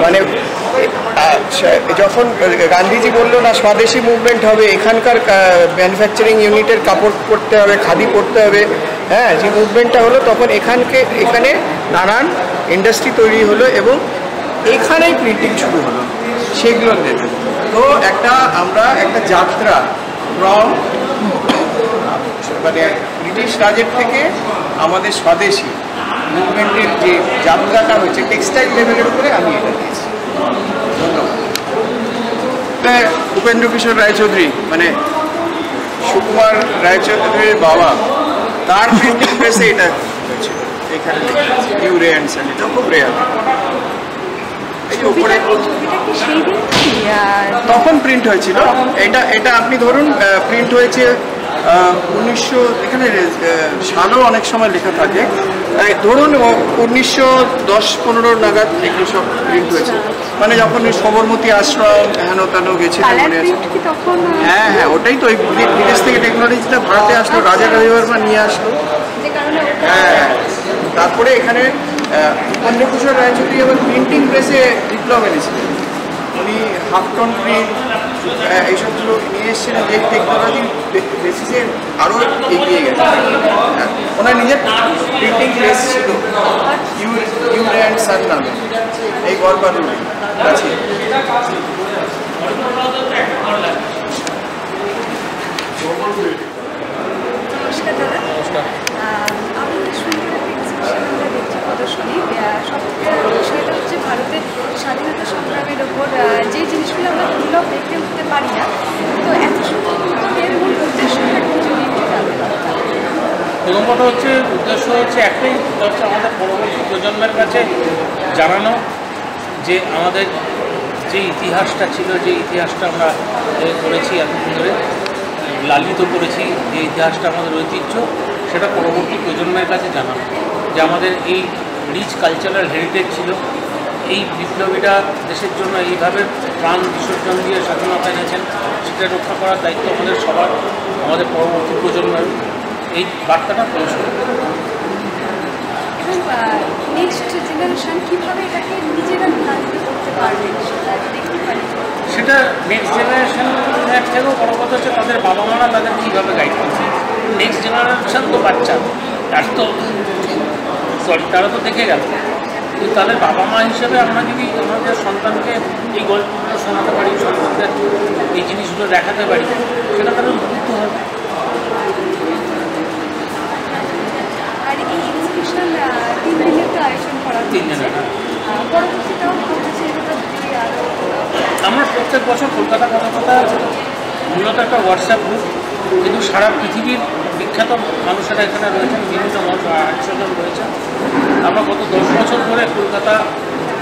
মানে যখন গান্ধীজি বললো না স্বদেশি মুভমেন্ট হবে, এখানকার ম্যানুফ্যাকচারিং ইউনিটের কাপড় পরতে হবে, খাদি পরতে হবে, হ্যাঁ, যে মুভমেন্টটা হলো তখন এখানে নানান ইন্ডাস্ট্রি তৈরি হলো এবং এখানেই প্রিন্টিং শুরু হলো সেগুলোর লেভেল। তো আমরা একটা যাত্রা ফ্রম মানে ব্রিটিশ রাজের থেকে আমাদের স্বদেশী মুভমেন্টের যে যাত্রাটা হয়েছে টেক্সটাইল লেভেলের উপরে আমি এটা দিয়েছি। ধন্যবাদ। উপেন্দ্র কিশোর রায়চৌধুরী মানে সুকুমার রায়চৌধুরীর বাবা, তার প্রিন্টিং প্রেসে এটা হয়েছিল। এখানে ইউ রে অ্যান্ড সান, এটা খুব রেয়ার। এই যে উপরে তখন প্রিন্ট হয়েছিল। এটা আপনি ধরুন প্রিন্ট হয়েছে 1900, এখানে সালও অনেক সময় লেখা থাকে, ধরুন 1910-15 নাগাদ এগুলো সব প্রিন্ট হয়েছে, মানে যখন সবরমতী আশ্রম হেন তেন গেছিল মনে আছে। হ্যাঁ হ্যাঁ, ওটাই তো বিদেশ থেকে টেকনোলজিটা ভারতে আসলো, রাজা রবিবর্মা নিয়ে আসলো। হ্যাঁ, তারপরে এখানে উপেন্দ্রকিশোর রায়চৌধুরী আবার প্রিন্টিং প্রেসে বিপ্লব এনেছিলেন। উনি হাফ টোন প্রিন্ট এইসবগুলো নিয়ে এসেছিলেন, যে টেকনোলজি বেসিসে আরও এগিয়ে গেছে। ওনার নিজের প্রিন্টিং প্রেস ছিল ইউ অ্যান্ড সান নামে, এই গড়বাড়ি আছে। নমস্কার দাদা। আমি সুন্দর প্রদর্শনী সবথেকে বিষয়টা হচ্ছে ভারতের স্বাধীনতা সংগ্রামের ওপর যে জিনিসগুলো আমরা মূল্যক দেখতে উঠতে পারি না, তো এত সুন্দর এর মূল উদ্দেশ্যটা কি যদি একটু জানতে পারতাম। প্রথম কথা হচ্ছে উদ্দেশ্য হচ্ছে একটাই, হচ্ছে আমাদের পরবর্তী প্রজন্মের কাছে জানানো যে আমাদের যে ইতিহাসটা ছিল, যে ইতিহাসটা আমরা করেছি এতদিন ধরে লালিত করেছি, যে ইতিহাসটা আমাদের ঐতিহ্য, সেটা পরবর্তী প্রজন্মের কাছে জানানো যে আমাদের এই রিচ কালচারাল হেরিটেজ ছিল। এই বিপ্লবীরা দেশের জন্য এইভাবে প্রাণ বিসর্জন দিয়ে স্বাধীনতা এনেছেন, সেটা রক্ষা করার দায়িত্ব আমাদের সবার, আমাদের পরবর্তী প্রজন্মের। এই বার্তাটা পৌঁছে এবং নেক্সট জেনারেশন কীভাবে এটাকে নিজেরা লালিত করতে পারবে সেটা দেখতে পারি। সেটা নেক্সট জেনারেশনের থেকেও বড় কথা হচ্ছে তাদের বাবা মারা তাদের কীভাবে গাইড করছে। নেক্সট জেনারেশন তো বাচ্চা, তার তো তারা তো দেখে গেল, কিন্তু তাদের বাবা মা হিসেবে আমরা যদি আমাদের সন্তানকে এই গল্পগুলো শোনাতে পারি, সন্তানদের এই জিনিসগুলো দেখাতে পারি, সেটা তাদের উপকৃত হবে। আর এই এক্সিবিশন 3 দিনের তো আয়োজন করা হচ্ছে, 3 দিনের। পরবর্তীটাও হচ্ছে আরও। আমরা প্রত্যেক বছর কলকাতা কথা মূলত একটা হোয়াটসঅ্যাপ গ্রুপ, কিন্তু সারা পৃথিবীর বিখ্যাত মানুষেরা এখানে রয়েছেন, বিভিন্ন মানুষ 800 জন রয়েছেন। আমরা গত 10 বছর ধরে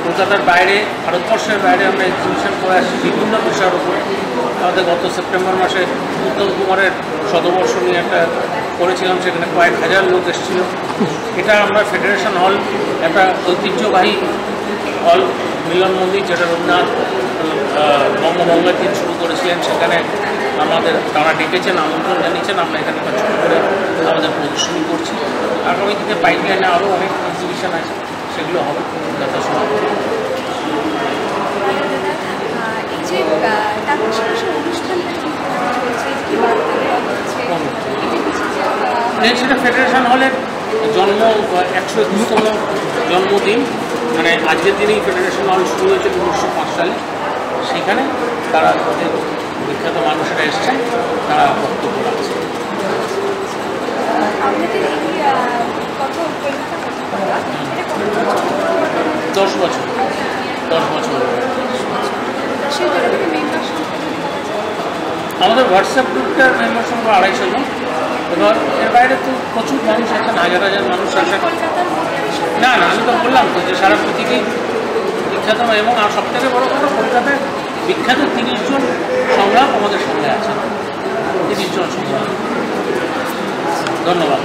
কলকাতার বাইরে, ভারতবর্ষের বাইরে আমরা এক্সিবিশন করে আসছি বিভিন্ন বিষয়ের উপরে। আমাদের গত সেপ্টেম্বর মাসে উত্তম কুমারের শতবর্ষ নিয়ে একটা করেছিলাম, সেখানে কয়েক হাজার লোক এসেছিল। এটা আমরা ফেডারেশন হল, একটা ঐতিহ্যবাহী হল, মিলন মন্দির, যেটা রবীন্দ্রনাথ বঙ্গভঙ্গের দিন শুরু করেছিলেন, সেখানে আমাদের তারা ডেকেছেন, আমন্ত্রণ জানিয়েছেন। আমরা এখানে ছোটো করে আমাদের প্রদর্শনী করছি। আগামী দিনে পাইপলাইনে আরও অনেক এক্সিবিশন আছে, সেগুলো হবে কলকাতার সময়। এই যে তার পাশাপাশি অনুষ্ঠানটা চলছে, কি বার্তা দেওয়া হচ্ছে, সেটা ফেডারেশন হলের জন্ম 121তম জন্মদিন, মানে আজকের দিনেই ফেডারেশন হল শুরু হয়েছে 1905 সালে। সেখানে তারা বিখ্যাত মানুষেরা এসছেন, তারা বক্তব্য রাখছে। আপনাদের এই কত কলকাতা এটা 10 বছর। সেই জায়গা থেকে মেম্বার সংখ্যা আমাদের হোয়াটসঅ্যাপ গ্রুপটার মেম্বার সংখ্যা 250 জন। এবার এর বাইরে তো প্রচুর মানুষ আছেন, হাজার হাজার মানুষ আছেন। না আমি তো বললাম তো যে সারা পৃথিবী বিখ্যাত, এবং আর সবথেকে বড় কথা কলকাতায় বিখ্যাত 30 জন সংগ্রাম আমাদের সঙ্গে আছেন। 30 জন সংগ্রাম। ধন্যবাদ।